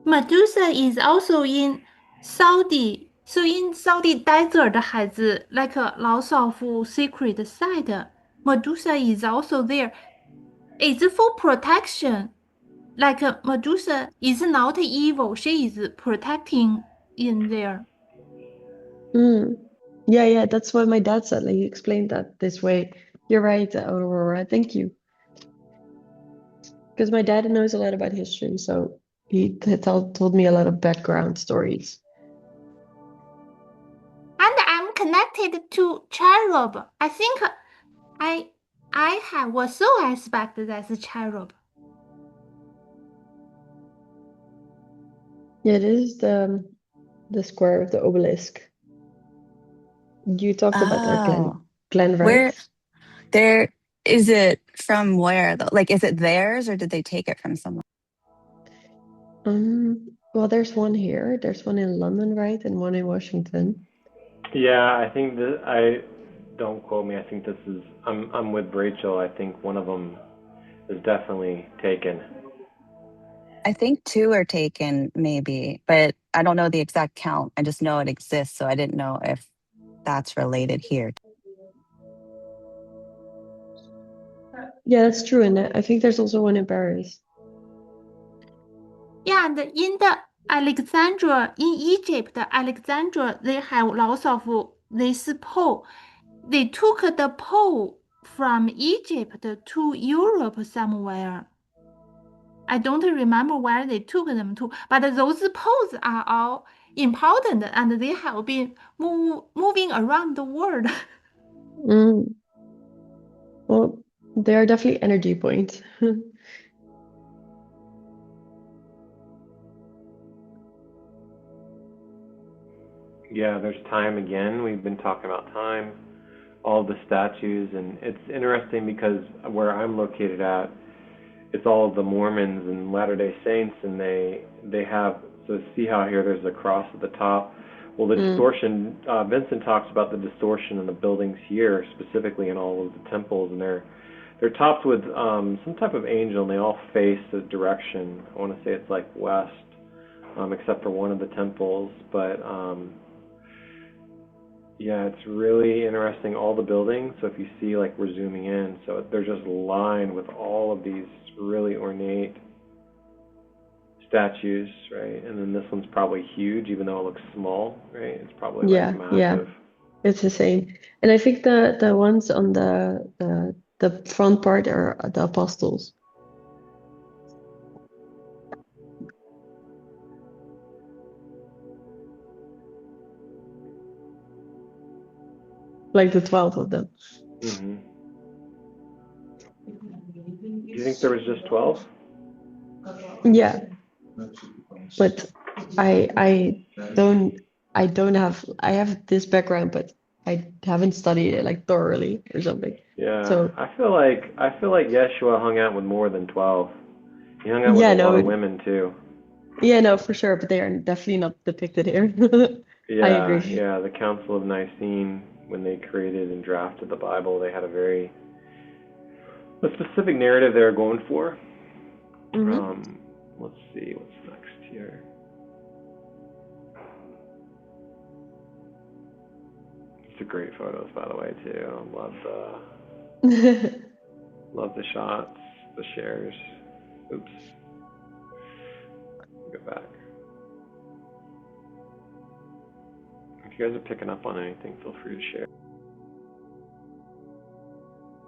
Speaker 5: Medusa is also in Saudi. So in Saudi desert 海子 like lots of secret site. Medusa is also there. It's for protection. Like Medusa is not evil. She is protecting in there.
Speaker 2: Yeah, that's what my dad said. Like, he explained that this way. You're right, Aurora. Thank you. Because my dad knows a lot about history, so he told me a lot of background stories.
Speaker 5: And I'm connected to cherub. I think I have a soul aspect that's a cherub.
Speaker 2: Yeah, this is the square of the obelisk. You talked about that, Glenn, right?
Speaker 6: Where there is it from where though? Like, is it theirs or did they take it from someone?
Speaker 2: Well, there's one here. There's one in London, right? And one in Washington.
Speaker 1: Yeah, I think that don't quote me. I think this is I'm with Rachel. I think one of them is definitely taken.
Speaker 6: I think 2 are taken, maybe, but I don't know the exact count. I just know it exists, so I didn't know if that's related here.
Speaker 2: Yeah, that's true. And I think there's also one in Paris.
Speaker 5: Yeah, and in the Alexandria, in Egypt, Alexandria, they have lots of this pole. They took the pole from Egypt to Europe somewhere. I don't remember where they took them to, but those poles are all important and they have been moving around the world.
Speaker 2: Well, they are definitely energy points.
Speaker 1: Yeah, there's time again. We've been talking about time, all the statues, and it's interesting because where I'm located at it's all of the Mormons and Latter-day Saints, and they have, so see how here there's a cross at the top. Well, the distortion, Vincent talks about the distortion in the buildings here, specifically in all of the temples, and they're topped with some type of angel, and they all face a direction. I want to say it's like west, except for one of the temples. But yeah, it's really interesting, all the buildings. So if you see, like, we're zooming in, so they're just lined with all of these really ornate statues, right? And then this one's probably huge, even though it looks small, right? It's probably like massive.
Speaker 2: It's the same. And I think the ones on the front part are the apostles. Like the 12 of them.
Speaker 1: Mm-hmm. Do you think there was just 12?
Speaker 2: Yeah. But I don't have, I have this background, but I haven't studied it like thoroughly or something.
Speaker 1: Yeah.
Speaker 2: So
Speaker 1: I feel like Yeshua hung out with more than 12. He hung out with a lot of women too.
Speaker 2: Yeah, no, for sure, but they are definitely not depicted here. I agree.
Speaker 1: Yeah, the Council of Nicene, when they created and drafted the Bible, they had a specific narrative they were going for. Let's see what's next here. It's a great photos, by the way, too. Love the shots, the shares. Oops. Go back. If you guys are picking up on anything, feel free to share.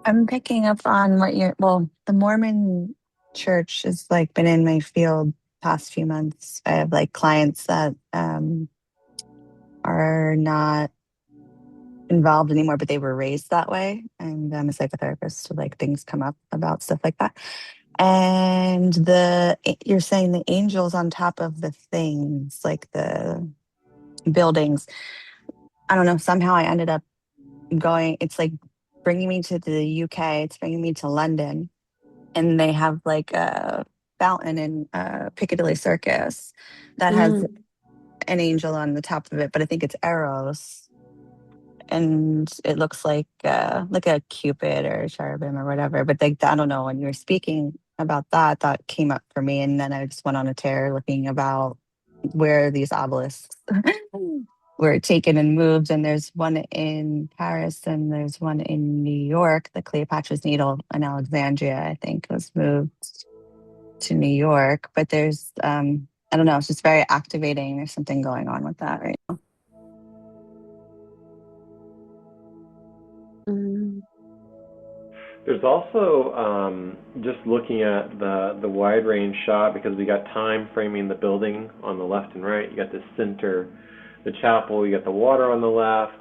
Speaker 6: I'm picking up on the Mormon church has like been in my field past few months. I have like clients that are not involved anymore, but they were raised that way. And I'm a psychotherapist, so like things come up about stuff like that. And you're saying the angels on top of the things, like the buildings. I don't know, somehow I ended up going, it's like bringing me to the UK, it's bringing me to London. And they have like a fountain in Piccadilly Circus that has an angel on the top of it, but I think it's Eros. And it looks like a Cupid or a cherubim or whatever. But like, I don't know, when you were speaking about that came up for me. And then I just went on a tear looking about where these obelisks were taken and moved. And there's one in Paris and there's one in New York. The Cleopatra's Needle in Alexandria, I think, was moved to New York. But there's, I don't know, it's just very activating. There's something going on with that right now.
Speaker 1: There's also, just looking at the wide range shot, because we got time framing the building on the left and right. You got the center, the chapel, you got the water on the left.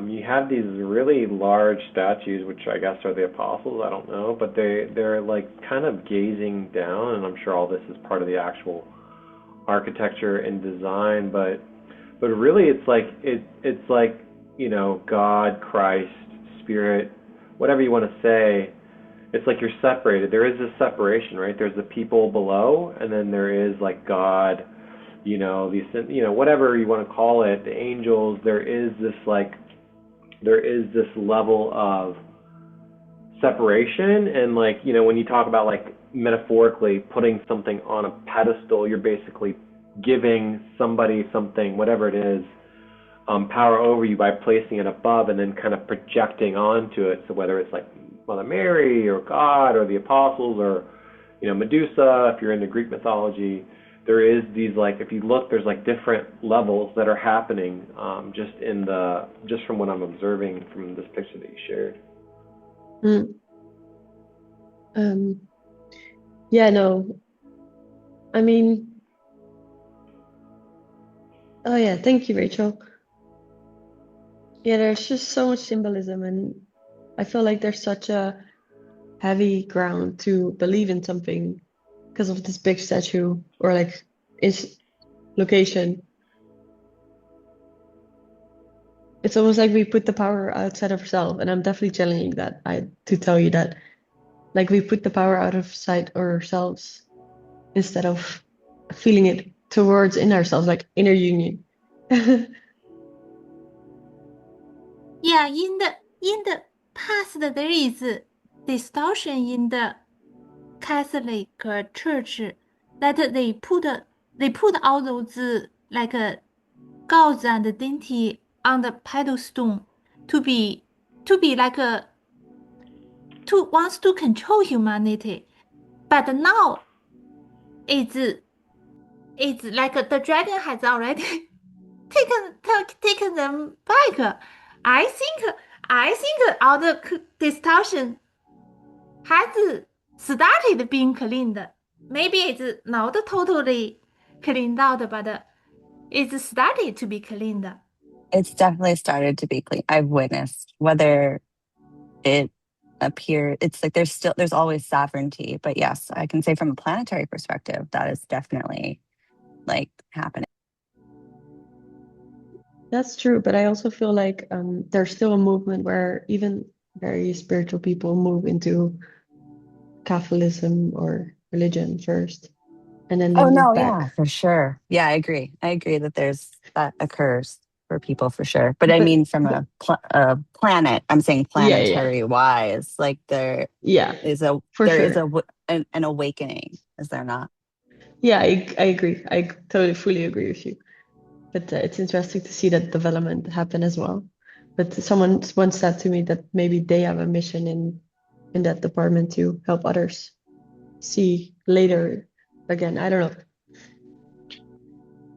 Speaker 1: You have these really large statues, which I guess are the apostles, I don't know, but they're like kind of gazing down, and I'm sure all this is part of the actual architecture and design, but really it's like, you know, God, Christ, Spirit, whatever you want to say. It's like you're separated. There is this separation, right? There's the people below, and then there is like God, you know, whatever you want to call it, the angels. There is this level of separation, and like, you know, when you talk about like metaphorically putting something on a pedestal, you're basically giving somebody something, whatever it is, power over you by placing it above and then kind of projecting onto it. So whether it's like Mother Mary or God or the apostles or, you know, Medusa, if you're into Greek mythology, there is these, like, if you look, there's like different levels that are happening, just from what I'm observing from this picture that you shared.
Speaker 2: Yeah, no, I mean, oh yeah, thank you, Rachel. Yeah, there's just so much symbolism, and I feel like there's such a heavy ground to believe in something because of this big statue or like its location. It's almost like we put the power outside of ourselves, and I'm definitely challenging that. To tell you that Like we put the power out of sight ourselves instead of feeling it towards in ourselves, like inner union.
Speaker 5: Yeah, in the past there is distortion in the Catholic Church that they put all those like gods and deity on the pedestal to be like to wants to control humanity, but now it's like the dragon has already taken them back. I think all the distortion has started being cleaned. Maybe it's not totally cleaned out, but it's started to be cleaned.
Speaker 6: It's definitely started to be clean. I've witnessed whether it appear it's like there's always sovereignty, but yes, I can say from a planetary perspective that is definitely like happening.
Speaker 2: That's true, but I also feel like there's still a movement where even very spiritual people move into Catholicism or religion first, and then they
Speaker 6: Oh
Speaker 2: move
Speaker 6: no, yeah,
Speaker 2: back.
Speaker 6: for sure. Yeah, I agree that that occurs for people for sure, but I
Speaker 2: But
Speaker 6: mean from a planet, I'm saying
Speaker 2: yeah,
Speaker 6: planetary wise, like
Speaker 2: yeah, for
Speaker 6: there is
Speaker 2: sure.
Speaker 6: an awakening, is there not?
Speaker 2: Yeah, I agree. I totally fully agree with you. But it's interesting to see that development happen as well. But someone once said to me that maybe they have a mission in that department to help others see later again. I don't know.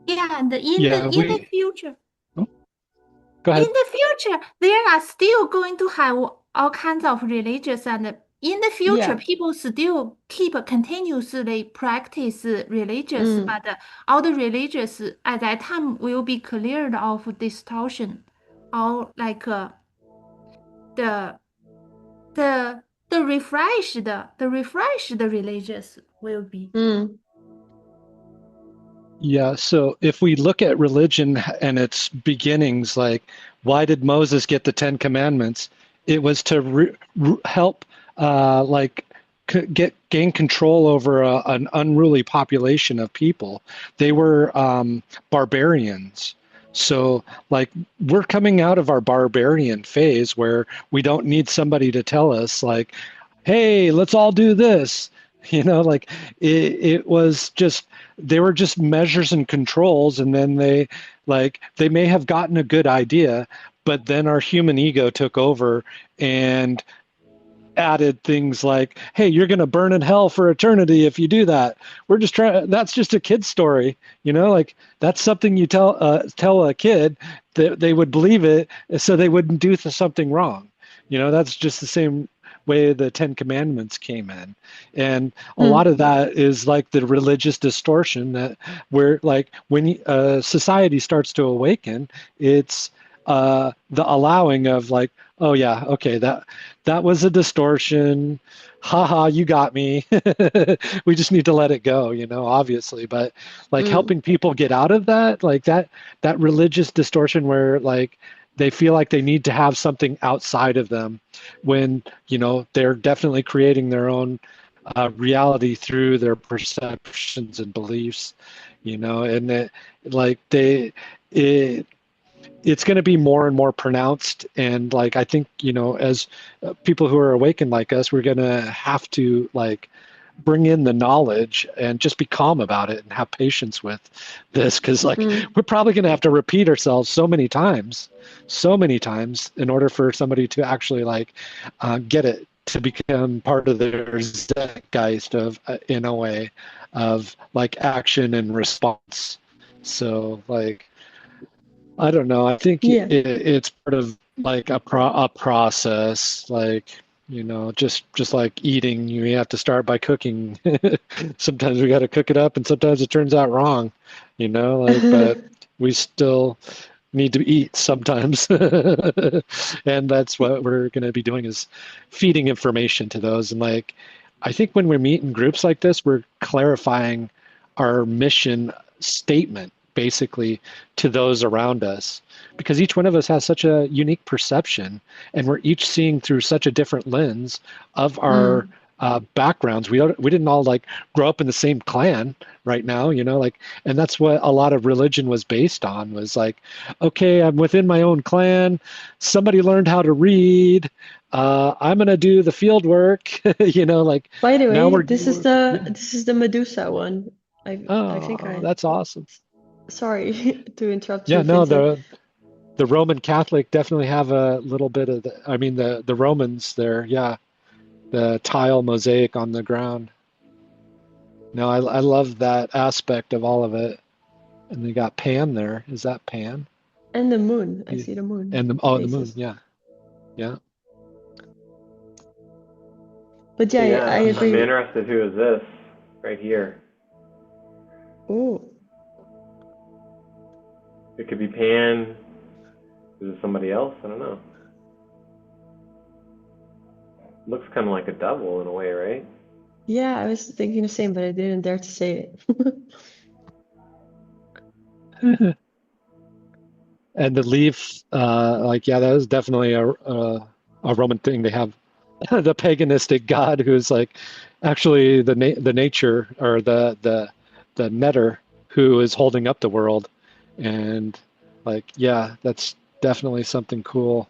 Speaker 5: Yeah, and
Speaker 4: Yeah,
Speaker 5: in the future,
Speaker 4: oh, go
Speaker 5: in
Speaker 4: ahead.
Speaker 5: the future, there are still going to have all kinds of religious, and in the future,
Speaker 2: Yeah.
Speaker 5: people still keep continuously practice religious,
Speaker 2: Mm,
Speaker 5: but all the religious at that time will be cleared of distortion, or like the the the refreshed religious will be.
Speaker 2: mm,
Speaker 4: Yeah, so if we look at religion and its beginnings, like why did Moses get the Ten Commandments? It was to help, like, gain control over an unruly population of people. They were barbarians. So, like, we're coming out of our barbarian phase where we don't need somebody to tell us, like, hey, let's all do this. Like it was just they were just measures and controls, and then they may have gotten a good idea, but then our human ego took over and added things like, hey, you're going to burn in hell for eternity if you do that. We're just trying, that's just a kid's story, like that's something you tell a kid that they would believe it, so they wouldn't do something wrong. That's just the same way the Ten Commandments came in. And a lot
Speaker 2: mm,
Speaker 4: of that is like the religious distortion that where like when society starts to awaken, it's the allowing of like, oh yeah, okay, that was a distortion. Haha, you got me. We just need to let it go, obviously. But like
Speaker 2: mm,
Speaker 4: helping people get out of that, like that religious distortion where like they feel like they need to have something outside of them when, they're definitely creating their own reality through their perceptions and beliefs, and like it, it's going to be more and more pronounced. And like I think as people who are awakened like us, we're going to have to like bring in the knowledge and just be calm about it and have patience with this, because like
Speaker 2: mm,
Speaker 4: we're probably going to have to repeat ourselves so many times in order for somebody to actually like get it to become part of their zeitgeist of in a way of like action and response. So like I don't know. I think
Speaker 2: yeah.
Speaker 4: it's part of like a process, like just like eating. You have to start by cooking. Sometimes we got to cook it up, and sometimes it turns out wrong. Like but we still need to eat sometimes, and that's what we're going to be doing is feeding information to those. And like I think when we meet in groups like this, we're clarifying our mission statement basically to those around us, because each one of us has such a unique perception, and we're each seeing through such a different lens of our
Speaker 2: Mm,
Speaker 4: backgrounds. We didn't all like grow up in the same clan right now, like, and that's what a lot of religion was based on, was like, okay, I'm within my own clan. Somebody learned how to read. I'm gonna do the field work, like
Speaker 2: By the
Speaker 4: now
Speaker 2: way,
Speaker 4: we're,
Speaker 2: this is the Medusa one. I think
Speaker 4: oh, that's awesome.
Speaker 2: sorry to interrupt
Speaker 4: Yeah,
Speaker 2: you,
Speaker 4: no,
Speaker 2: Vincent.
Speaker 4: the Roman Catholic definitely have a little bit of I mean, the Romans there, yeah, the tile mosaic on the ground. No, I love that aspect of all of it. And they got Pan there. Is that Pan?
Speaker 2: And the moon. I see the moon
Speaker 4: And the moon.
Speaker 2: phases.
Speaker 4: Yeah, yeah.
Speaker 2: But yeah,
Speaker 1: Yeah,
Speaker 2: I
Speaker 1: I'm
Speaker 2: agree.
Speaker 1: interested. Who is this right here?
Speaker 2: Oh,
Speaker 1: It could be Pan. Is it somebody else? I don't know. Looks kind of like a devil in a way, right?
Speaker 2: yeah, I was thinking the same, but I didn't dare to say it.
Speaker 4: And the leaf, like, yeah, that is definitely a Roman thing. They have the paganistic god who's like actually the nature, or the netter, who is holding up the world. And like, yeah, that's definitely something cool.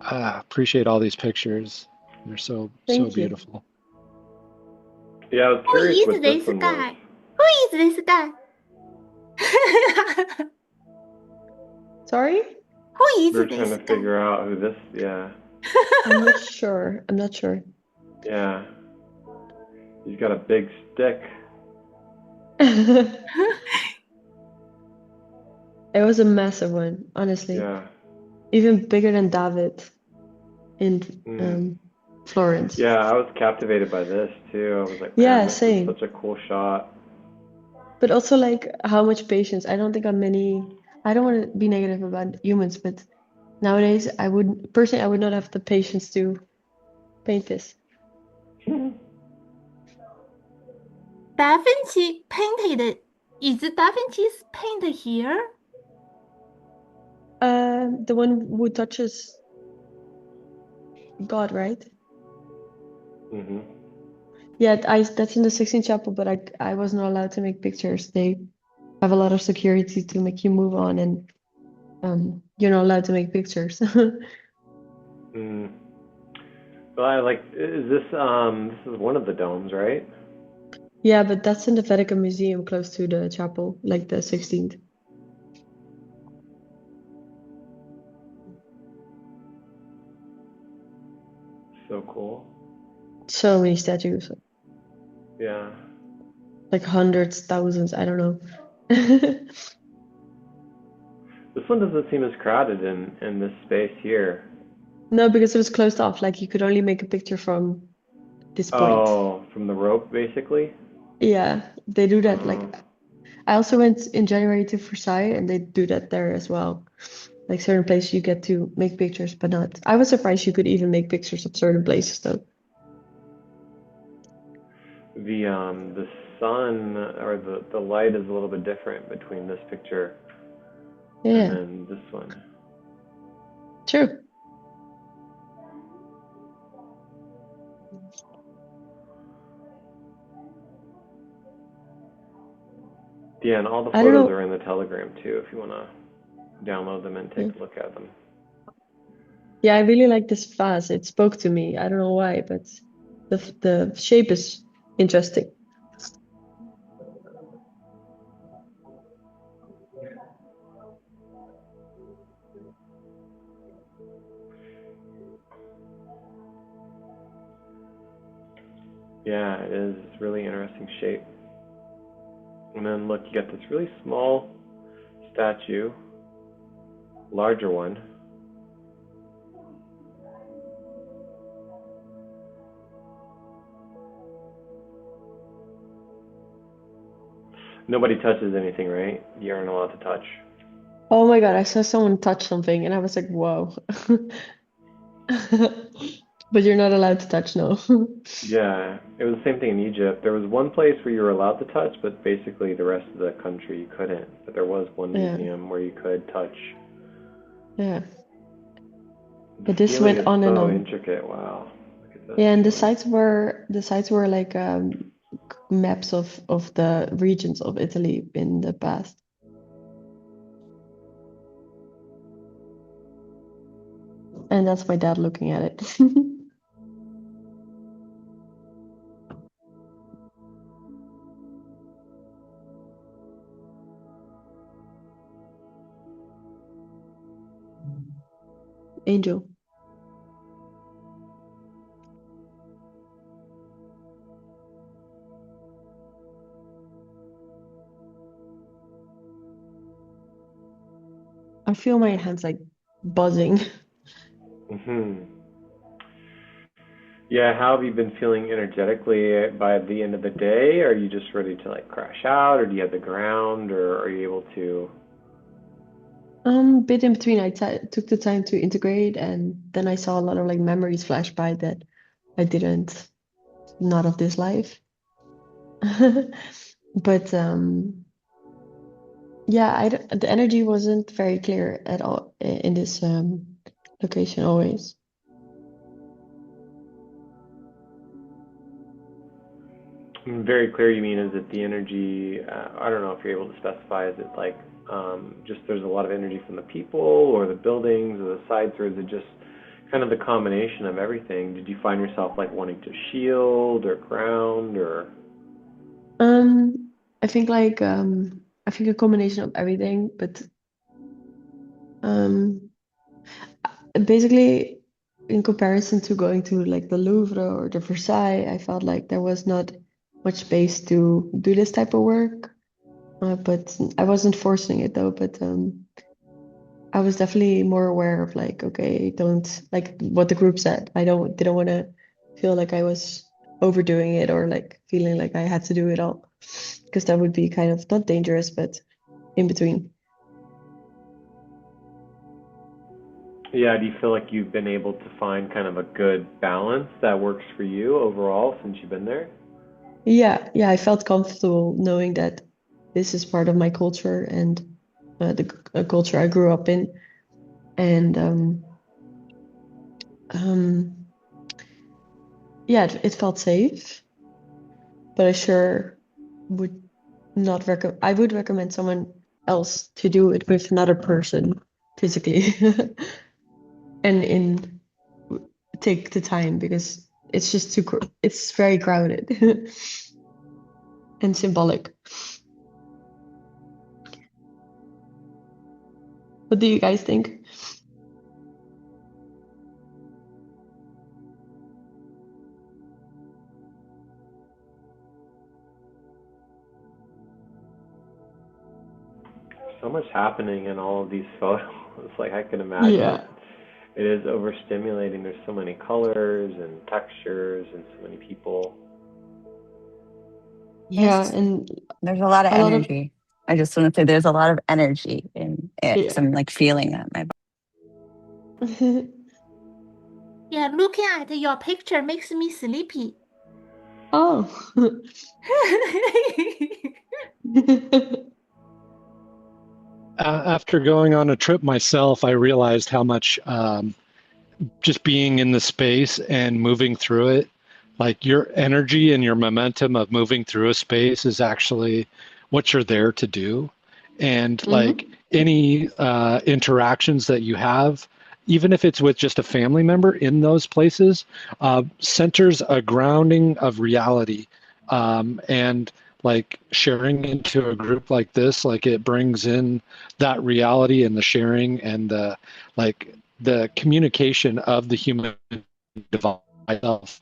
Speaker 4: Appreciate all these pictures. They're so
Speaker 2: Thank you.
Speaker 4: beautiful.
Speaker 1: Yeah, I was
Speaker 5: Who
Speaker 1: curious
Speaker 5: is
Speaker 1: what this
Speaker 5: this
Speaker 1: one was.
Speaker 5: guy? Who is this guy?
Speaker 2: Sorry?
Speaker 5: Who is
Speaker 1: We were trying
Speaker 5: this
Speaker 1: to
Speaker 5: guy?
Speaker 1: figure out who this. Yeah,
Speaker 2: I'm not sure. I'm not sure.
Speaker 1: yeah. He's got a big stick.
Speaker 2: It was a massive one, honestly.
Speaker 1: Yeah.
Speaker 2: Even bigger than David in Florence.
Speaker 1: Yeah, I was captivated by this too. I was like,
Speaker 2: Yeah,
Speaker 1: man, this
Speaker 2: same.
Speaker 1: is such a cool shot.
Speaker 2: But also like how much patience. I don't think I don't want to be negative about humans, but nowadays I would not have the patience to paint this.
Speaker 5: Da Vinci painted. Is Da Vinci's paint here?
Speaker 2: The one who touches God, right?
Speaker 1: Hmm.
Speaker 2: Yeah, that's in the Sistine Chapel, but I was not allowed to make pictures. They have a lot of security to make you move on, and you're not allowed to make pictures.
Speaker 1: Mm. Well, I like. Is this this is one of the domes, right?
Speaker 2: Yeah, but that's in the Vatican Museum close to the chapel, like the 16th.
Speaker 1: So cool.
Speaker 2: So many statues,
Speaker 1: Yeah.
Speaker 2: like hundreds, thousands, I don't know.
Speaker 1: This one doesn't seem as crowded in this space here.
Speaker 2: No, because it was closed off. Like you could only make a picture from this point.
Speaker 1: Oh, from the rope, basically.
Speaker 2: Yeah, they do that. Like
Speaker 1: Oh.
Speaker 2: I also went in January to Versailles, and they do that there as well. Like certain places you get to make pictures, but not. I was surprised you could even make pictures of certain places though.
Speaker 1: The sun, or the light is a little bit different between this picture and
Speaker 2: Yeah,
Speaker 1: then this one.
Speaker 2: true.
Speaker 1: Yeah, and all the
Speaker 2: I don't
Speaker 1: photos
Speaker 2: know.
Speaker 1: are in the Telegram too, if you want to download them and take a look at them.
Speaker 2: Yeah, I really like this vase. It spoke to me. I don't know why, but the shape is interesting.
Speaker 1: Yeah, it is. It's really interesting shape. And then look, you got this really small statue, larger one. Nobody touches anything, right? You aren't allowed to touch.
Speaker 2: Oh my God, I saw someone touch something and I was like, whoa. But you're not allowed to touch, no.
Speaker 1: Yeah, it was the same thing in Egypt. There was one place where you were allowed to touch, but basically the rest of the country you couldn't. But there was one
Speaker 2: Yeah,
Speaker 1: museum where you could touch.
Speaker 2: yeah.
Speaker 1: The
Speaker 2: But this
Speaker 1: ceiling
Speaker 2: went
Speaker 1: is
Speaker 2: on and
Speaker 1: so
Speaker 2: on.
Speaker 1: intricate. Wow, look at
Speaker 2: Yeah, and the
Speaker 1: feeling.
Speaker 2: sites were like maps of the regions of Italy in the past. And that's my dad looking at it. Angel. I feel my hands like buzzing.
Speaker 1: Hmm. Yeah, how have you been feeling energetically by the end of the day? Are you just ready to like crash out, or do you have the ground, or are you able to?
Speaker 2: Bit in between, took the time to integrate, and then I saw a lot of like memories flash by that I didn't, not of this life. But yeah, the energy wasn't very clear at all in this location always.
Speaker 1: Very clear, you mean, is it the energy? I don't know if you're able to specify. Is it like just there's a lot of energy from the people or the buildings or the sites, or is it just kind of the combination of everything? Did you find yourself like wanting to shield or ground or?
Speaker 2: Um, I think like I think a combination of everything, but um, basically in comparison to going to like the Louvre or the Versailles, I felt like there was not much space to do this type of work. But I wasn't forcing it though, but I was definitely more aware of like, okay, don't like what the group said. I didn't want to feel like I was overdoing it or like feeling like I had to do it all, because that would be kind of not dangerous, but in between.
Speaker 1: Yeah, do you feel like you've been able to find kind of a good balance that works for you overall since you've been there?
Speaker 2: Yeah, I felt comfortable knowing that this is part of my culture and the culture I grew up in, and um, yeah, it felt safe. But I sure would not recommend. I would recommend someone else to do it with another person physically, and in take the time because it's just it's very crowded and symbolic. What do you guys think?
Speaker 1: So much happening in all of these photos. Like I can imagine
Speaker 2: Yeah,
Speaker 1: it is overstimulating. There's so many colors and textures and so many people.
Speaker 2: yeah,
Speaker 6: Yes,
Speaker 2: and
Speaker 6: there's a lot of
Speaker 2: a lot of
Speaker 6: energy. I just want to say there's a lot of energy in it.
Speaker 2: yeah.
Speaker 6: So I'm like feeling that in my
Speaker 5: Yeah, looking at your picture makes me sleepy.
Speaker 2: Oh.
Speaker 4: After going on a trip myself, I realized how much just being in the space and moving through it, like your energy and your momentum of moving through a space is actually what you're there to do. And like
Speaker 2: Hmm.
Speaker 4: any interactions that you have, even if it's with just a family member in those places, centers a grounding of reality. And like sharing into a group like this, like it brings in that reality and the sharing and the like the communication of the human device itself.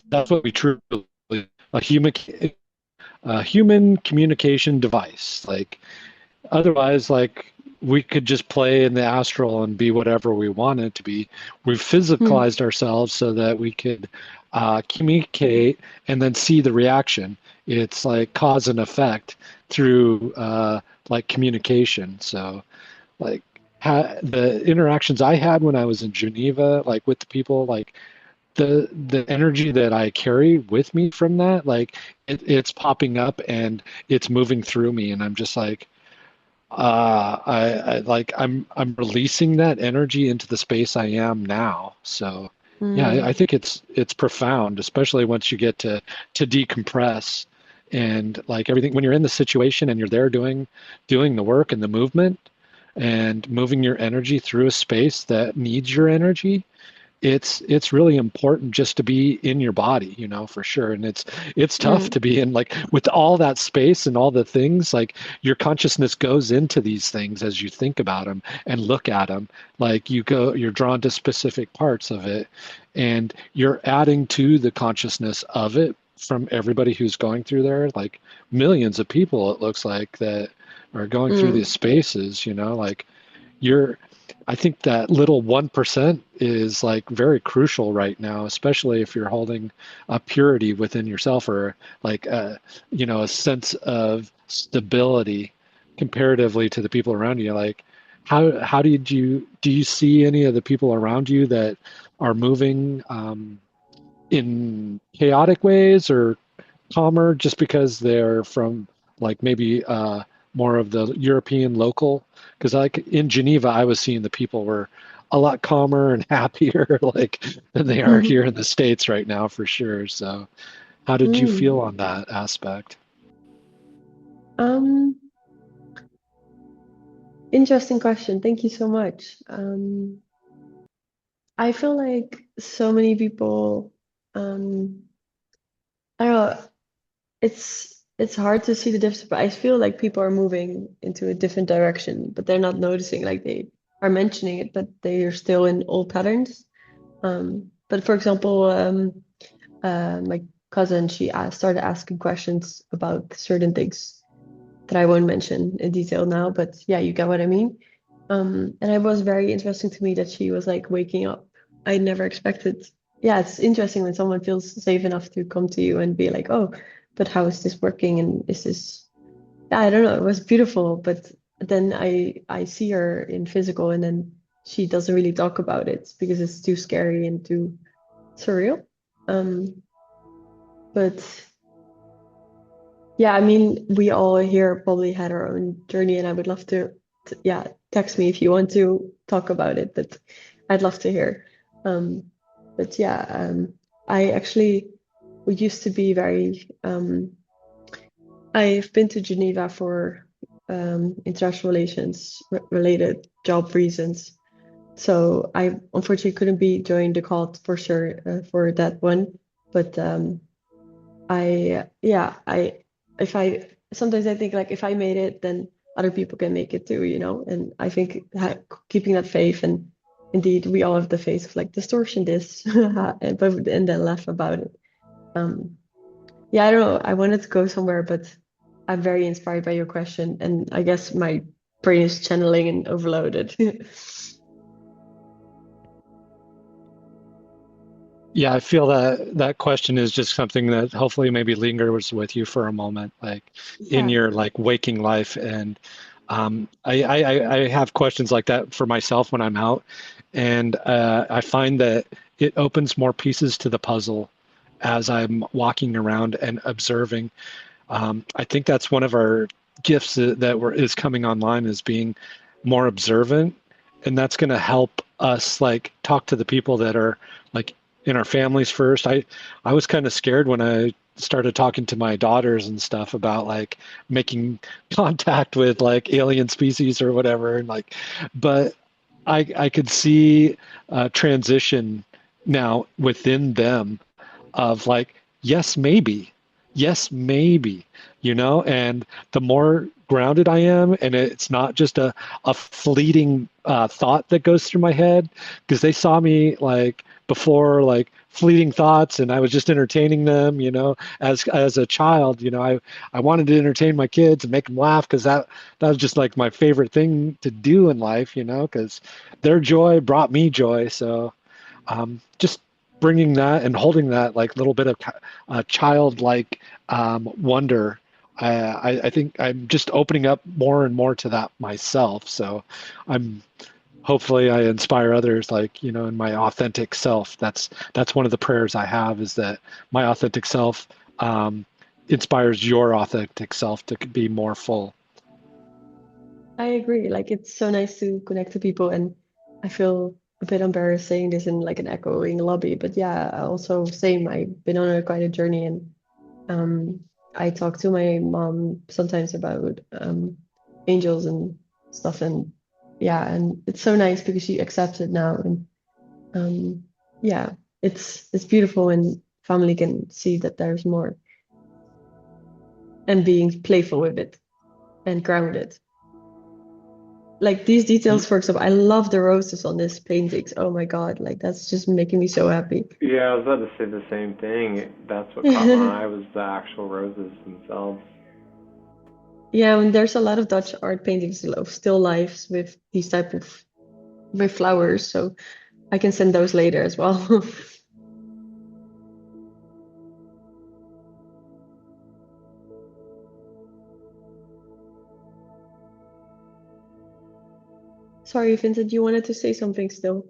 Speaker 4: That's what we truly a human a human communication device. Like otherwise, like we could just play in the astral and be whatever we wanted to be. We've physicalized ourselves so that we could communicate and then see the reaction. It's like cause and effect through like communication. So like the interactions I had when I was in Geneva, like with the people, like the energy that I carry with me from that, like it's popping up and it's moving through me, and I'm just like, I like I'm releasing that energy into the space I am now. So Yeah, I
Speaker 2: Mm,
Speaker 4: think it's profound, especially once you get to decompress and like everything when you're in the situation and you're there doing the work and the movement and moving your energy through a space that needs your energy. It's really important just to be in your body, for sure. And it's tough
Speaker 2: mm,
Speaker 4: to be in like with all that space and all the things, like your consciousness goes into these things as you think about them and look at them. Like you're drawn to specific parts of it, and you're adding to the consciousness of it from everybody who's going through there, like millions of people it looks like that are going through these
Speaker 2: mm,
Speaker 4: spaces, like you're I think that little 1% is like very crucial right now, especially if you're holding a purity within yourself or like a sense of stability comparatively to the people around you. Like how do you see any of the people around you that are moving in chaotic ways or calmer just because they're from like maybe more of the European local? Because like in Geneva, I was seeing the people were a lot calmer and happier like than they are here in the States right now for sure. So how did you
Speaker 2: mm.
Speaker 4: feel on that aspect?
Speaker 2: Um, Interesting question. Thank you so much. I feel like so many people, um, I don't know, it's hard to see the difference, but I feel like people are moving into a different direction, but they're not noticing, like they are mentioning it, but they are still in old patterns. But for example, my cousin, she started asking questions about certain things that I won't mention in detail now, but yeah, you get what I mean. And it was very interesting to me that she was like waking up. I never expected. Yeah, it's interesting when someone feels safe enough to come to you and be like, "Oh, but how is this working? And is this?" Yeah, I don't know. It was beautiful, but then I see her in physical, and then she doesn't really talk about it because it's too scary and too surreal. Um, but yeah, I mean, we all here probably had our own journey, and I would love yeah, text me if you want to talk about it, but I'd love to hear. Um, but yeah, I actually we used to be very, I've been to Geneva for international relations related job reasons. So I unfortunately couldn't be joined the call for sure for that one, but yeah, if I sometimes I think like if I made it, then other people can make it too, And I think keeping that faith, and indeed we all have the face of like distortion this, and then laugh about it. Um, yeah, I don't know. I wanted to go somewhere, but I'm very inspired by your question, and I guess my brain is channeling and overloaded.
Speaker 4: Yeah, I feel that that question is just something that hopefully maybe lingers with you for a moment, like in
Speaker 2: Yeah.
Speaker 4: your like waking life. And I have questions like that for myself when I'm out, and I find that it opens more pieces to the puzzle as I'm walking around and observing. I think that's one of our gifts is coming online is being more observant, and that's going to help us like talk to the people that are like in our families first. I was kind of scared when I started talking to my daughters and stuff about like making contact with like alien species or whatever, and like, but I could see a transition now within them of like, yes, maybe, and the more grounded I am, and it's not just a fleeting thought that goes through my head, because they saw me like before, like fleeting thoughts, and I was just entertaining them, as a child, I wanted to entertain my kids and make them laugh because that was just like my favorite thing to do in life, because their joy brought me joy. So just bringing that and holding that like little bit of childlike wonder. I think I'm just opening up more and more to that myself. So I'm hopefully I inspire others, like in my authentic self. That's one of the prayers I have, is that my authentic self inspires your authentic self to be more full.
Speaker 2: I agree. Like it's so nice to connect to people, and I feel a bit embarrassed saying this in like an echoing lobby, but yeah, also same. I've been on quite a journey, and I talk to my mom sometimes about angels and stuff, and yeah, and it's so nice because she accepts it now, and yeah, it's beautiful when family can see that there's more and being playful with it and grounded. Like these details, for example, I love the roses on this paintings. Oh my God, like that's just making me so happy.
Speaker 1: Yeah, I was about to say the same thing. That's what caught my eye was the actual roses themselves.
Speaker 2: Yeah, and there's a lot of Dutch art paintings of still lifes with these type of with flowers, so I can send those later as well. Sorry, Vincent, you wanted to say something still.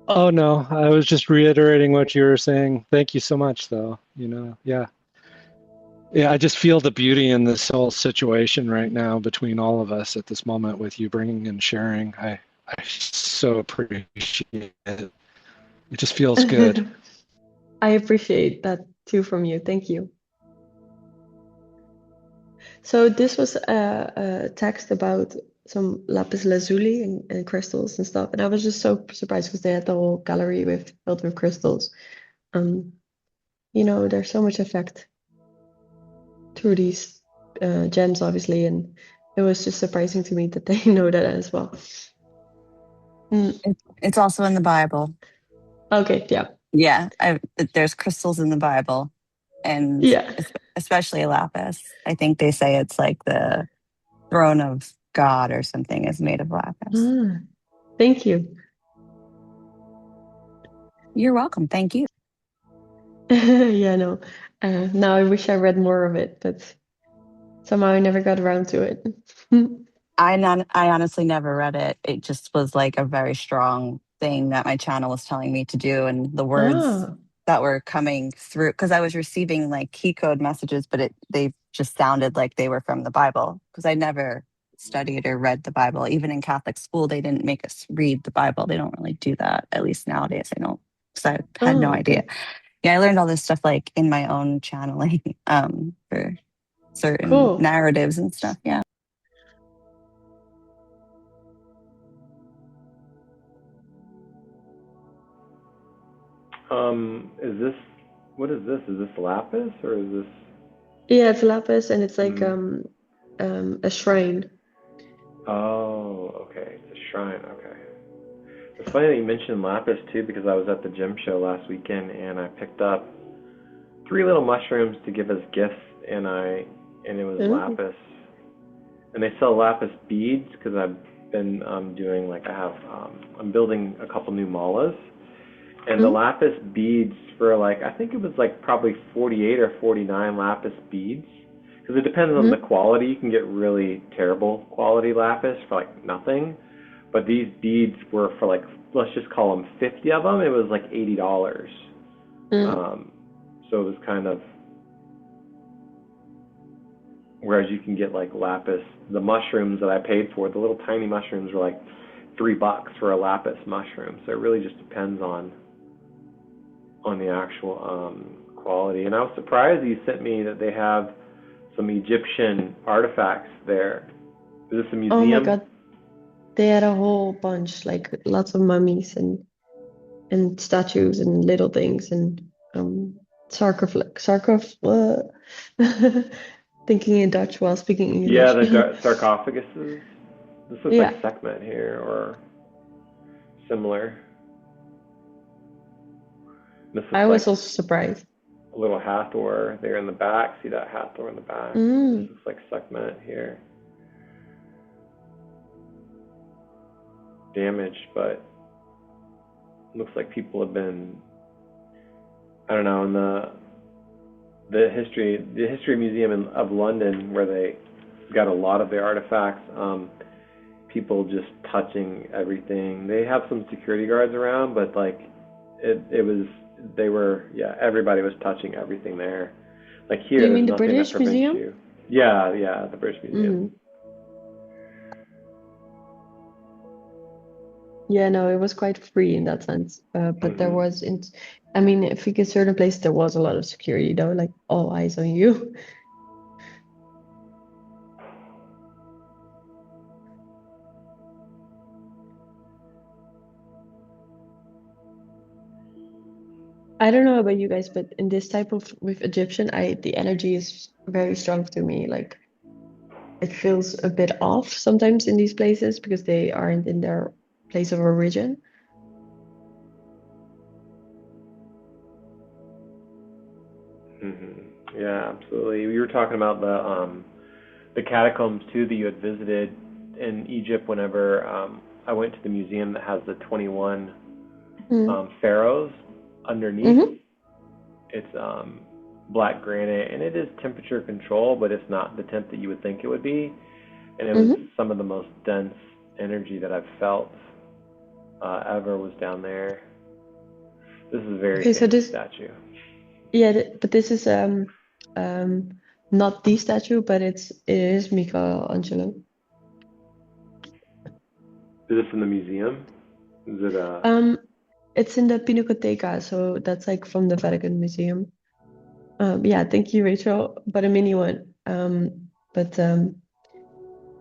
Speaker 4: Oh no, I was just reiterating what you were saying. Thank you so much, though. Yeah. Yeah, I just feel the beauty in this whole situation right now between all of us at this moment with you bringing and sharing. I so appreciate it. It just feels good.
Speaker 2: I appreciate that too from you. Thank you. So this was a text about some lapis lazuli and crystals and stuff, and I was just so surprised because they had the whole gallery filled with crystals. Um, there's so much effect through these gems, obviously, and it was just surprising to me that they know that as well.
Speaker 6: It's also in the Bible.
Speaker 2: Okay, yeah.
Speaker 6: Yeah, there's crystals in the Bible, and
Speaker 2: Yeah.
Speaker 6: especially lapis. I think they say it's like the throne of God or something is made of lapis.
Speaker 2: Thank you.
Speaker 6: You're welcome. Thank you.
Speaker 2: Yeah, no. Now I wish I read more of it, but somehow I never got around to it.
Speaker 6: I honestly never read it. It just was like a very strong thing that my channel was telling me to do, and the words
Speaker 2: Ah.
Speaker 6: that were coming through, because I was receiving like key code messages, but they just sounded like they were from the Bible, because I never studied or read the Bible. Even in Catholic school, they didn't make us read the Bible. They don't really do that. At least nowadays, I don't, because I had no idea.
Speaker 2: Okay.
Speaker 6: Yeah, I learned all this stuff like in my own channeling for certain
Speaker 2: Cool.
Speaker 6: narratives and stuff. Yeah.
Speaker 1: What is this? Is this lapis or is this?
Speaker 2: Yeah, it's lapis and it's like a shrine.
Speaker 1: Oh, okay. It's a shrine. Okay. It's funny that you mentioned lapis too, because I was at the gym show last weekend and I picked up 3 little mushrooms to give as gifts, and it was lapis. And they sell lapis beads because I've been doing I'm building a couple new malas, and the lapis beads for I think it was probably 48 or 49 lapis beads, because it depends on the quality. You can get really terrible quality lapis for nothing, but these beads were for let's just call them 50 of them. It was like $80. So it was kind of, whereas you can get lapis, the mushrooms that I paid for, the little tiny mushrooms were $3 for a lapis mushroom. So it really just depends on the actual quality. And I was surprised you sent me that they have some Egyptian artifacts there. Is this a museum?
Speaker 2: Oh my God. They had a whole bunch, lots of mummies and statues and little things and thinking in Dutch while speaking English.
Speaker 1: Yeah, the sarcophaguses. This looks
Speaker 2: Yeah.
Speaker 1: like Sekhmet here or similar. This is
Speaker 2: I was also surprised.
Speaker 1: a little Hathor there in the back. See that Hathor in the back? This looks like Sekhmet here. Damaged, but looks like people have been, I don't know, in the history museum of London, where they got a lot of their artifacts, people just touching everything. They have some security guards around, but everybody was touching everything there. Here,
Speaker 2: Do you mean
Speaker 1: there's
Speaker 2: the
Speaker 1: nothing
Speaker 2: British
Speaker 1: that prevents
Speaker 2: Museum?
Speaker 1: you. Yeah, the British Museum.
Speaker 2: Yeah, no, it was quite free in that sense. But there was, I mean, if you get certain places, there was a lot of security, though, like all eyes on you. I don't know about you guys, but in this type of with Egyptian, the energy is very strong to me. Like it feels a bit off sometimes in these places because they aren't in their place of origin.
Speaker 1: Yeah, absolutely. We were talking about the catacombs too that you had visited in Egypt. Whenever I went to the museum that has the 21 pharaohs underneath.
Speaker 2: Mm-hmm.
Speaker 1: It's black granite, and it is temperature controlled, but it's not the temp that you would think it would be. And it was some of the most dense energy that I've felt ever was down there. This is a very
Speaker 2: Okay, so
Speaker 1: famous
Speaker 2: this,
Speaker 1: statue.
Speaker 2: yeah, but this is not the statue, but it is Michelangelo.
Speaker 1: Is this in the museum? Is it
Speaker 2: It's in the Pinacoteca, so that's like from the Vatican Museum. Yeah, thank you, Rachel, but a mini one. But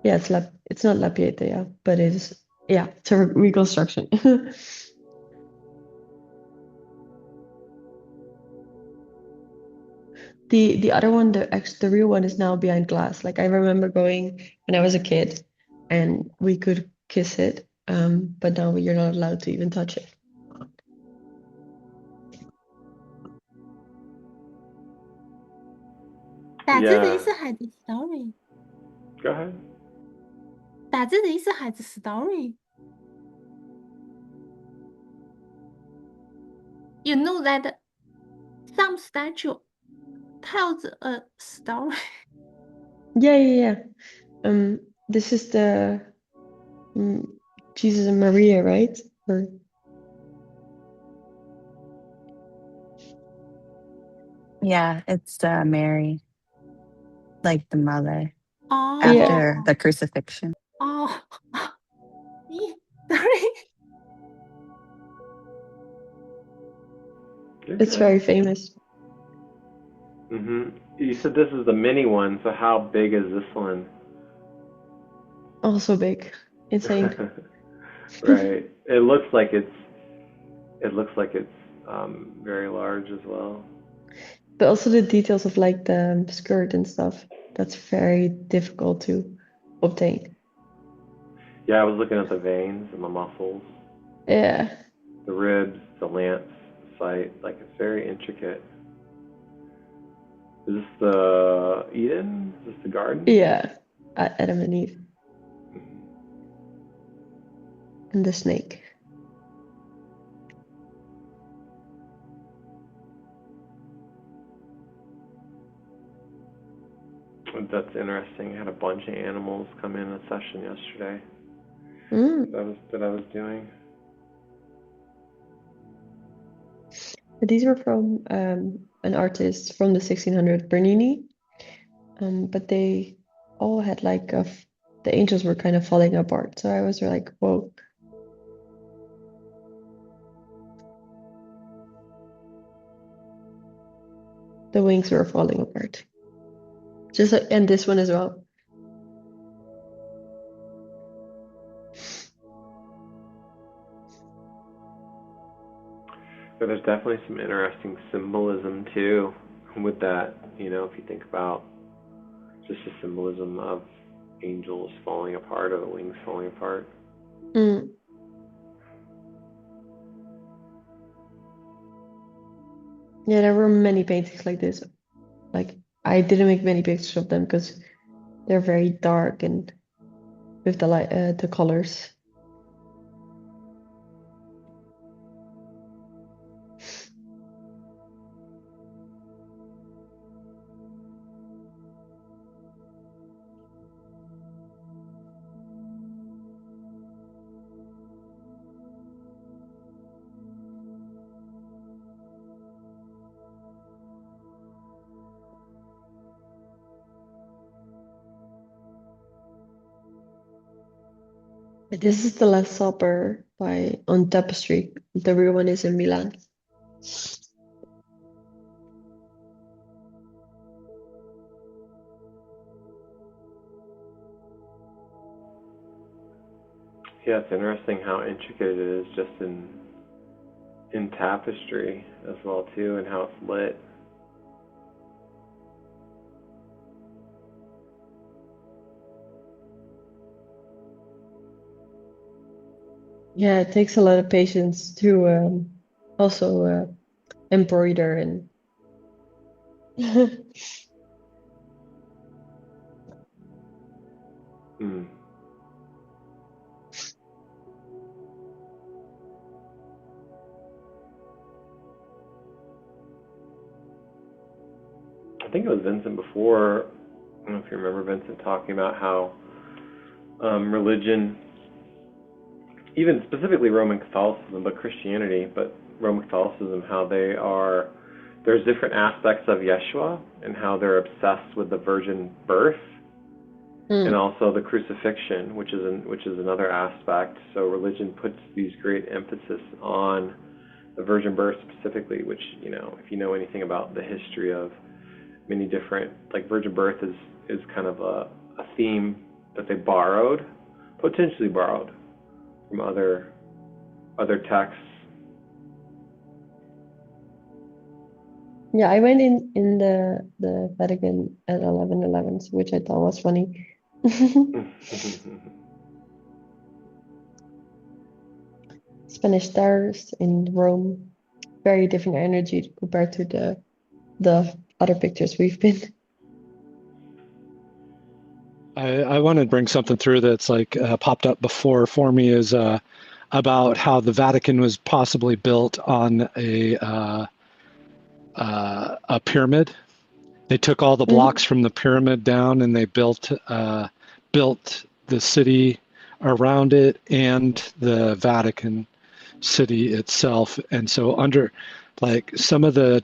Speaker 2: yeah, it's not La Pieta, yeah, but it is, yeah, it's a reconstruction. The other one, the real one is now behind glass. Like I remember going when I was a kid, and we could kiss it, but now you're not allowed to even touch it.
Speaker 5: 打字的意
Speaker 1: Yeah.
Speaker 5: 思还是 story？
Speaker 1: Go ahead.
Speaker 5: 打字的意思还是 story？ You know that some statue tells a story.
Speaker 2: Yeah. This is the Jesus and Maria, right? Or
Speaker 6: Yeah, it's Mary, like the mother
Speaker 5: Oh.
Speaker 6: after the crucifixion.
Speaker 5: Oh. Sorry.
Speaker 2: it's very famous.
Speaker 1: You said this is the mini one, so how big is this one?
Speaker 2: Also big, insane.
Speaker 1: Right. It looks like it's very large as well.
Speaker 2: But also the details of like the skirt and stuff, that's very difficult to obtain.
Speaker 1: Yeah, I was looking at the veins and the muscles,
Speaker 2: Yeah.
Speaker 1: the ribs, the lance site. Like it's very intricate. Is this the Eden? Is this the garden?
Speaker 2: Yeah. Adam and Eve. And the snake.
Speaker 1: That's interesting. I had a bunch of animals come in a session yesterday that I was doing.
Speaker 2: But these were from an artist from the 1600s, Bernini. But they all had like the angels were kind of falling apart. So I was like, whoa. The wings were falling apart. Just like, and this one as well.
Speaker 1: But there's definitely some interesting symbolism too with that. You know, if you think about just the symbolism of angels falling apart or the wings falling apart.
Speaker 2: Yeah, there were many paintings like this. Like I didn't make many pictures of them because they're very dark and with the light, the colors. This is the Last Supper on Tapestry. The real one is in Milan.
Speaker 1: Yeah, it's interesting how intricate it is just in tapestry as well too, and how it's lit.
Speaker 2: Yeah, it takes a lot of patience to also embroider and
Speaker 1: Hmm. I think it was Vincent before. I don't know if you remember Vincent talking about how religion, even specifically Roman Catholicism, but Christianity, but Roman Catholicism, how there's different aspects of Yeshua and how they're obsessed with the virgin birth and also the crucifixion, which is another aspect. So religion puts these great emphasis on the virgin birth specifically, which, if you know anything about the history of many different, like virgin birth is kind of a theme that they potentially borrowed from other texts.
Speaker 2: Yeah, I went in the Vatican at 11:11, which I thought was funny. Spanish stars in Rome, very different energy compared to the other pictures we've been.
Speaker 4: I want to bring something through that's like popped up before for me is about how the Vatican was possibly built on a pyramid. They took all the blocks from the pyramid down and they built the city around it and the Vatican city itself. And so under like some of the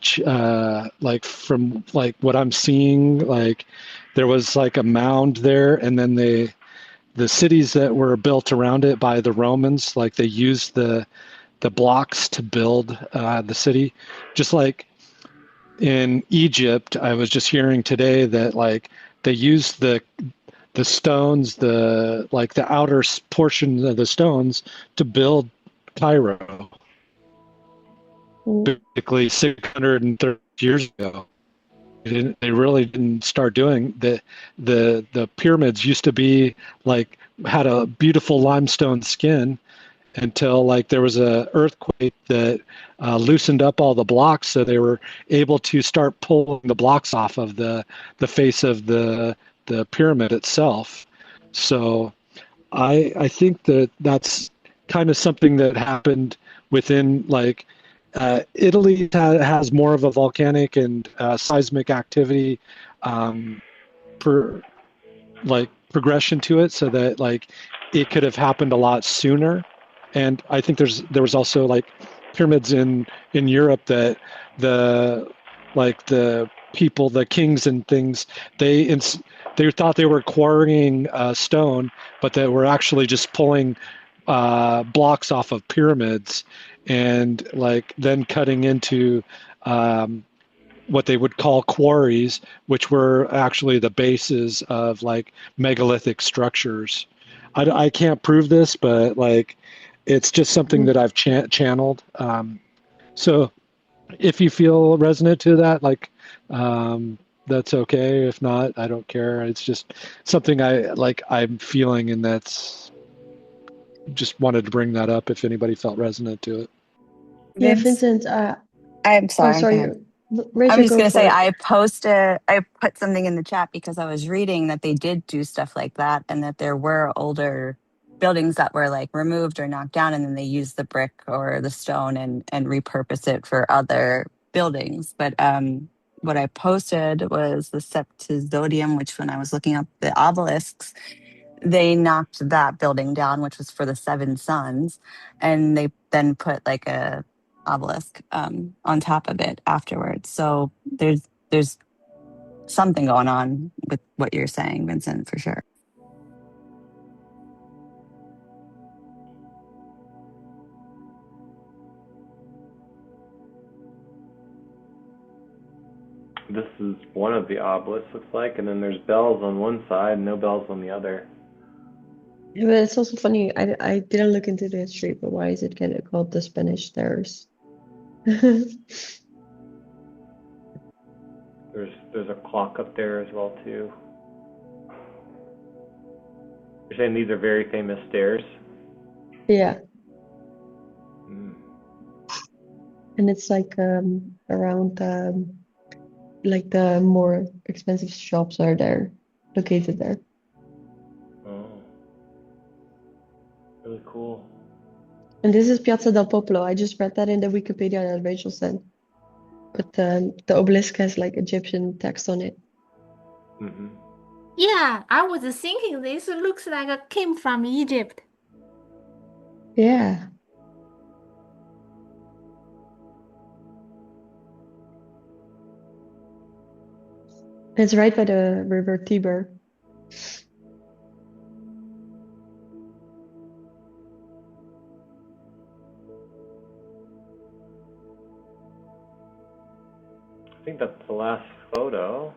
Speaker 4: like from like what I'm seeing, like there was like a mound there, and then the cities that were built around it by the Romans, like they used the blocks to build the city, just like in Egypt. I was just hearing today that like they used the stones, the like the outer portion of the stones to build Cairo, basically 630 years ago. They really didn't start doing the pyramids used to be like had a beautiful limestone skin until like there was a earthquake that loosened up all the blocks, so they were able to start pulling the blocks off of the face of the pyramid itself. So I think that's kind of something that happened within like Italy has more of a volcanic and seismic activity per like progression to it, so that like it could have happened a lot sooner. And I think there was also like pyramids in Europe that the like the people, the kings and things, they thought they were quarrying stone, but they were actually just pulling blocks off of pyramids and like then cutting into what they would call quarries, which were actually the bases of like megalithic structures. I can't prove this, but like it's just something that I've channeled. So if you feel resonant to that, like that's okay. If not, I don't care. It's just something I'm feeling, and that's just wanted to bring that up if anybody felt resonant to it.
Speaker 2: Yeah,
Speaker 6: Vince,
Speaker 2: Vincent.
Speaker 6: I'm sorry. Go
Speaker 2: Sorry,
Speaker 6: ahead. I'm
Speaker 2: Rachel,
Speaker 6: just
Speaker 2: go
Speaker 6: gonna
Speaker 2: for
Speaker 6: say
Speaker 2: it.
Speaker 6: I put something in the chat because I was reading that they did do stuff like that, and that there were older buildings that were like removed or knocked down, and then they used the brick or the stone and repurpose it for other buildings. But what I posted was the Septizodium, which when I was looking up the obelisks, they knocked that building down, which was for the seven sons, and they then put like a obelisk on top of it afterwards. So there's something going on with what you're saying, Vincent, for sure.
Speaker 1: is one of the obelisks, looks like, and then there's bells on one side and no bells on the other.
Speaker 2: Yeah, but it's also funny. I didn't look into the history, but why is it kind of called the Spanish Stairs?
Speaker 1: There's a clock up there as well too. You're saying these are very famous stairs?
Speaker 2: Yeah,
Speaker 1: Mm.
Speaker 2: and it's like around like the more expensive shops are there, located there.
Speaker 1: Oh, really cool.
Speaker 2: And this is Piazza del Popolo. I just read that in the Wikipedia that Rachel sent. But the obelisk has like Egyptian text on it.
Speaker 1: Mm-hmm.
Speaker 5: Yeah, I was thinking this looks like it came from Egypt.
Speaker 2: Yeah. It's right by the river Tiber.
Speaker 1: I think that's the last photo.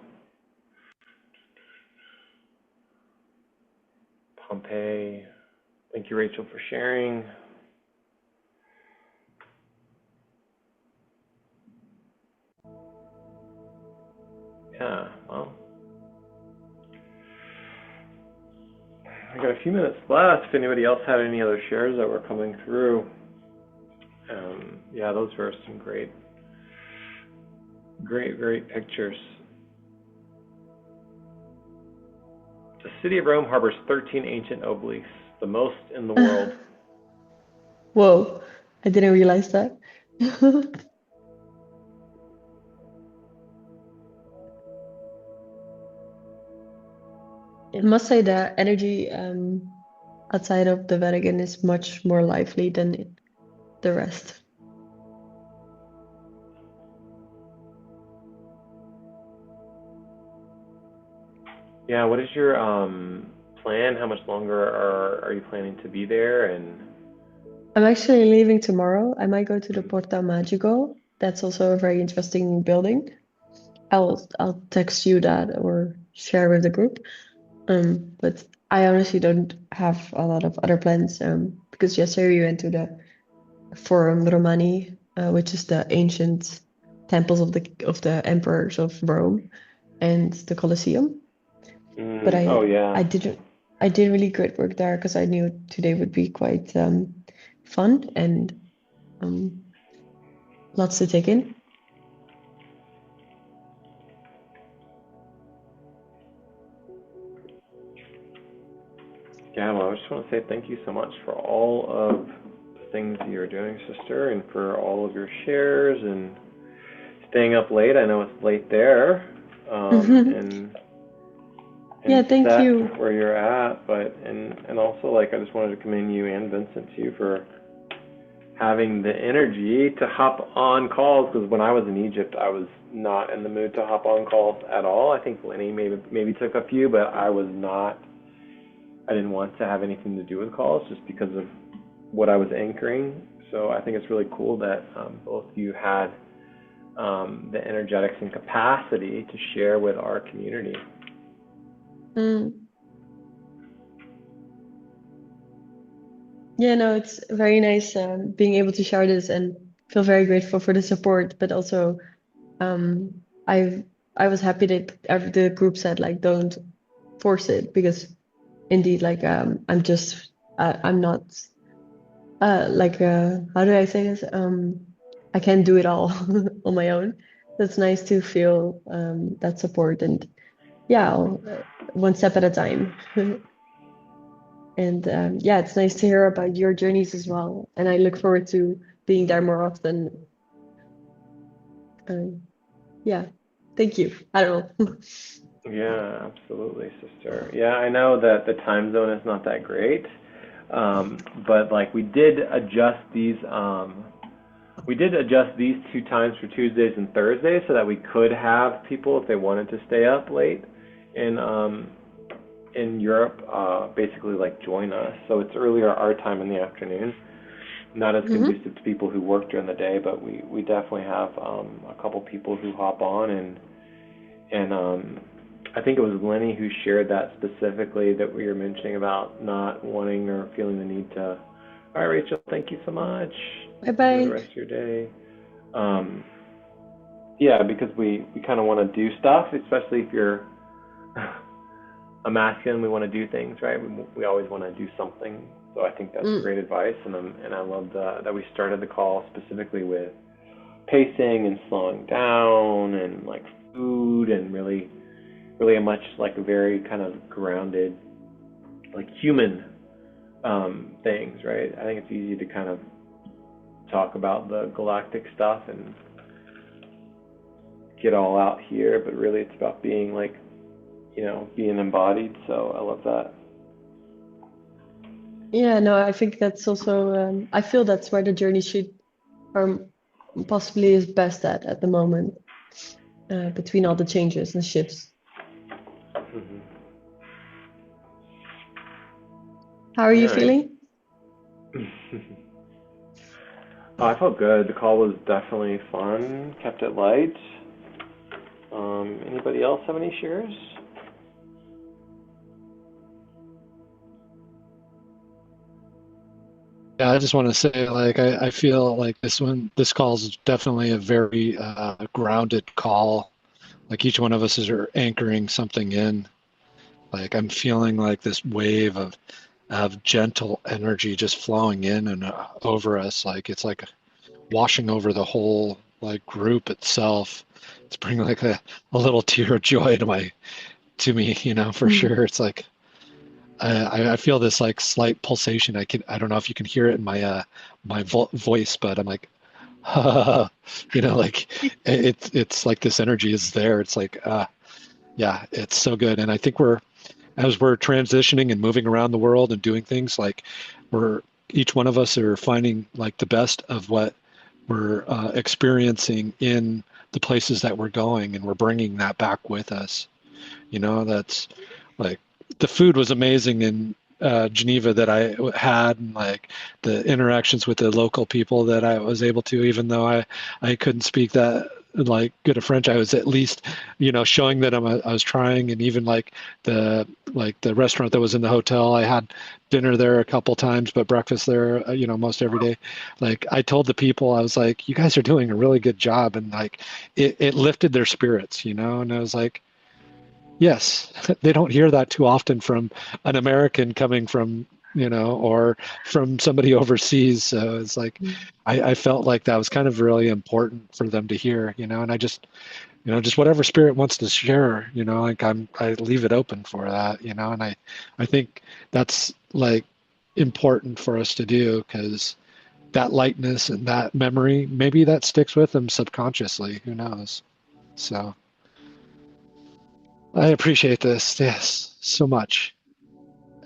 Speaker 1: Pompeii. Thank you, Rachel, for sharing. Yeah, well, I got a few minutes left. If anybody else had any other shares that were coming through. Yeah, those were some great pictures. The city of Rome harbors 13 ancient obelisks, the most in the world.
Speaker 2: Whoa, I didn't realize that. I must say the energy outside of the Vatican is much more lively than the rest.
Speaker 1: Yeah, what is your plan? How much longer are you planning to be there? And
Speaker 2: I'm actually leaving tomorrow. I might go to the Porta Magico. That's also a very interesting building. I'll text you that or share with the group. But I honestly don't have a lot of other plans. Because yesterday we went to the Forum Romani, which is the ancient temples of the emperors of Rome and the Colosseum. But
Speaker 1: oh yeah,
Speaker 2: I did really great work there because I knew today would be quite fun and lots to take in.
Speaker 1: yeah. Well, I just want to say thank you so much for all of the things that you're doing, sister, and for all of your shares and staying up late. I know it's late there, and
Speaker 2: Yeah, thank
Speaker 1: set
Speaker 2: you.
Speaker 1: where you're at, but and also like I just wanted to commend you and Vincent too for having the energy to hop on calls, because when I was in Egypt I was not in the mood to hop on calls at all. I think Leni maybe took a few, but I didn't want to have anything to do with calls just because of what I was anchoring. So I think it's really cool that both of you had the energetics and capacity to share with our community.
Speaker 2: Yeah, no, it's very nice being able to share this and feel very grateful for the support. But also, I was happy that the group said like don't force it, because indeed like I'm not like how do I say this? I can't do it all on my own. It's nice to feel that support, and yeah, one step at a time. And yeah, it's nice to hear about your journeys as well. And I look forward to being there more often. Yeah, thank you. I don't know.
Speaker 1: Yeah, absolutely, sister. Yeah, I know that the time zone is not that great, but like we did adjust these 2 times for Tuesdays and Thursdays so that we could have people, if they wanted to stay up late in Europe, basically like join us. So it's earlier our time in the afternoon. Not as conducive to people who work during the day, but we definitely have a couple people who hop on And I think it was Leni who shared that specifically, that we were mentioning about not wanting or feeling the need to. All right, Rachel, thank you so much.
Speaker 2: Bye
Speaker 1: Enjoy the
Speaker 2: bye.
Speaker 1: rest of your day. Yeah, because we kind of want to do stuff, especially if you're a masculine. We want to do things, right? We always want to do something. So I think that's great advice, and I love that we started the call specifically with pacing and slowing down and like food and really a much like a very kind of grounded, like human things, right? I think it's easy to kind of talk about the galactic stuff and get all out here, but really it's about being like, being embodied. So I love that.
Speaker 2: Yeah, no, I think that's also, I feel that's where the journey should, or possibly is best at the moment, between all the changes and shifts.
Speaker 1: Mm-hmm.
Speaker 2: How are you
Speaker 1: All right.
Speaker 2: feeling?
Speaker 1: I felt good. The call was definitely fun. Kept it light. Anybody else have any shares?
Speaker 4: Yeah, I just want to say, like, I feel like this call is definitely a very grounded call. Like each one of us is anchoring something in. Like I'm feeling like this wave of gentle energy just flowing in and over us. Like it's like washing over the whole like group itself. It's bringing like a little tear of joy to me, for sure. It's like I feel this like slight pulsation. I don't know if you can hear it in my voice, but I'm like, like it's like this energy is there. It's like yeah, it's so good. And I think as we're transitioning and moving around the world and doing things, like each one of us are finding like the best of what we're experiencing in the places that we're going, and we're bringing that back with us. That's like the food was amazing in Geneva that I had, and like the interactions with the local people that I was able to, even though I couldn't speak that like good a French, I was at least showing that I was trying. And even like the restaurant that was in the hotel, I had dinner there a couple times, but breakfast there most every day. Like I told the people, I was like, you guys are doing a really good job, and like it lifted their spirits, and I was like, yes, they don't hear that too often from an American coming from, or from somebody overseas. So it's like, I felt like that was kind of really important for them to hear, and I just, just whatever spirit wants to share, like I leave it open for that, and I think that's like important for us to do, because that lightness and that memory, maybe that sticks with them subconsciously, who knows? So. I appreciate this, yes, so much.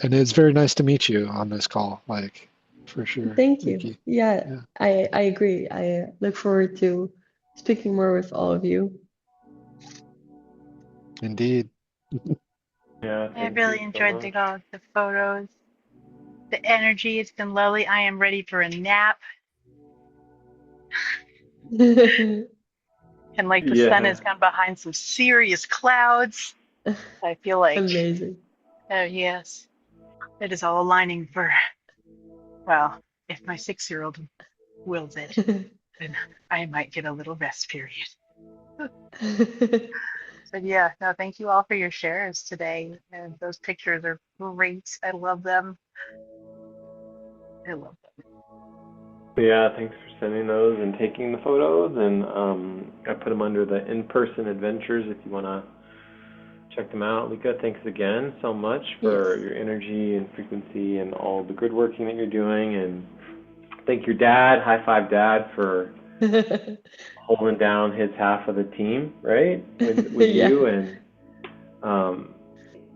Speaker 4: And it's very nice to meet you on this call, like, for sure.
Speaker 2: Thank
Speaker 4: Thank
Speaker 2: you.
Speaker 4: you.
Speaker 2: Yeah,
Speaker 4: Yeah,
Speaker 2: I agree. I look forward to speaking more with all of you.
Speaker 4: indeed.
Speaker 1: Yeah,
Speaker 7: I
Speaker 1: thank
Speaker 7: really
Speaker 1: you so
Speaker 7: enjoyed
Speaker 1: much.
Speaker 7: the photos, the energy. It's been lovely. I am ready for a nap. And like the sun
Speaker 1: Yeah.
Speaker 7: has gone behind some serious clouds. I feel like,
Speaker 2: Amazing.
Speaker 7: oh yes, it is all aligning for, well, if my 6-year-old wills it, then I might get a little rest period. But yeah, no, thank you all for your shares today. And those pictures are great. I love them. I love them.
Speaker 1: Yeah, thanks for sending those and taking the photos. And I put them under the in-person adventures if you want to check them out. Lika, thanks again so much for
Speaker 2: Yes.
Speaker 1: your energy and frequency and all the good working that you're doing. And thank your dad, high five dad, for holding down his half of the team, right? With
Speaker 2: Yeah.
Speaker 1: you. And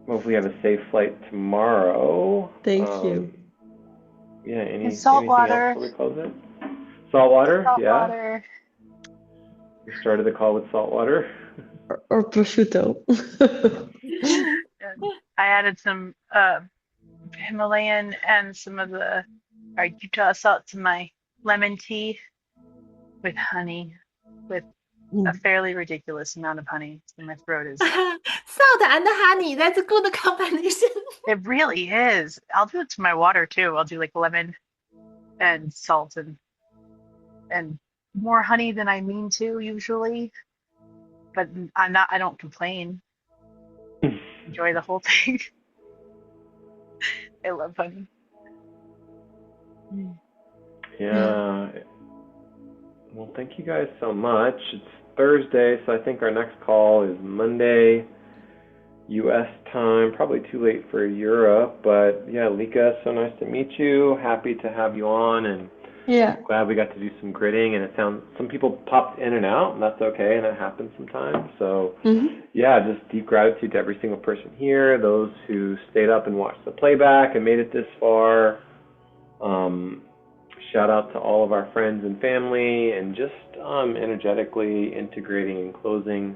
Speaker 1: hopefully you have a safe flight tomorrow.
Speaker 2: Thank you.
Speaker 1: Yeah,
Speaker 7: And salt
Speaker 1: anything else
Speaker 7: water.
Speaker 1: before we close it? Saltwater,
Speaker 7: Salt
Speaker 1: yeah.
Speaker 7: water.
Speaker 1: We started the call with saltwater.
Speaker 2: Or prosciutto.
Speaker 7: And I added some Himalayan and some of the Utah salt to my lemon tea with honey, with a fairly ridiculous amount of honey. And my throat is.
Speaker 5: Salt and honey, that's a good combination.
Speaker 7: It really is. I'll do it to my water too. I'll do like lemon and salt and more honey than I mean to usually. But I don't complain. Enjoy the whole thing. I love honey.
Speaker 1: Yeah. Well, thank you guys so much. It's Thursday, so I think our next call is Monday, U.S. time. Probably too late for Europe, but yeah, Lika, so nice to meet you. Happy to have you on, and
Speaker 2: Yeah.
Speaker 1: glad we got to do some gridding. And it sounds some people popped in and out, and that's okay, and that happens sometimes. So yeah, just deep gratitude to every single person here, those who stayed up and watched the playback and made it this far. Shout out to all of our friends and family, and just energetically integrating and closing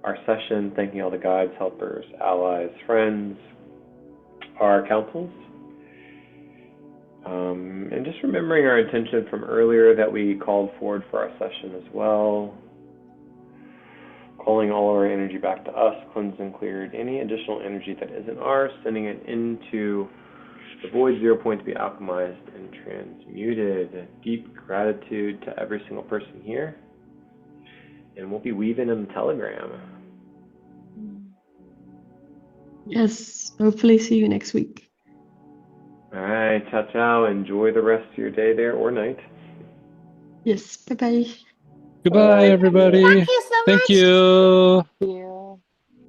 Speaker 1: our session, thanking all the guides, helpers, allies, friends, our councils, and just remembering our intention from earlier that we called forward for our session as well. Calling all of our energy back to us, cleansed and cleared any additional energy that isn't ours, sending it into the void 0 point to be alchemized and transmuted. Deep gratitude to every single person here. And we'll be weaving in the telegram.
Speaker 2: Yes. Hopefully see you next week.
Speaker 1: All right, ciao, ciao. Enjoy the rest of your day there or night.
Speaker 2: Yes. Bye-bye.
Speaker 4: Goodbye, everybody.
Speaker 5: Thank you so
Speaker 4: Thank
Speaker 5: much.
Speaker 4: you.
Speaker 3: Yeah.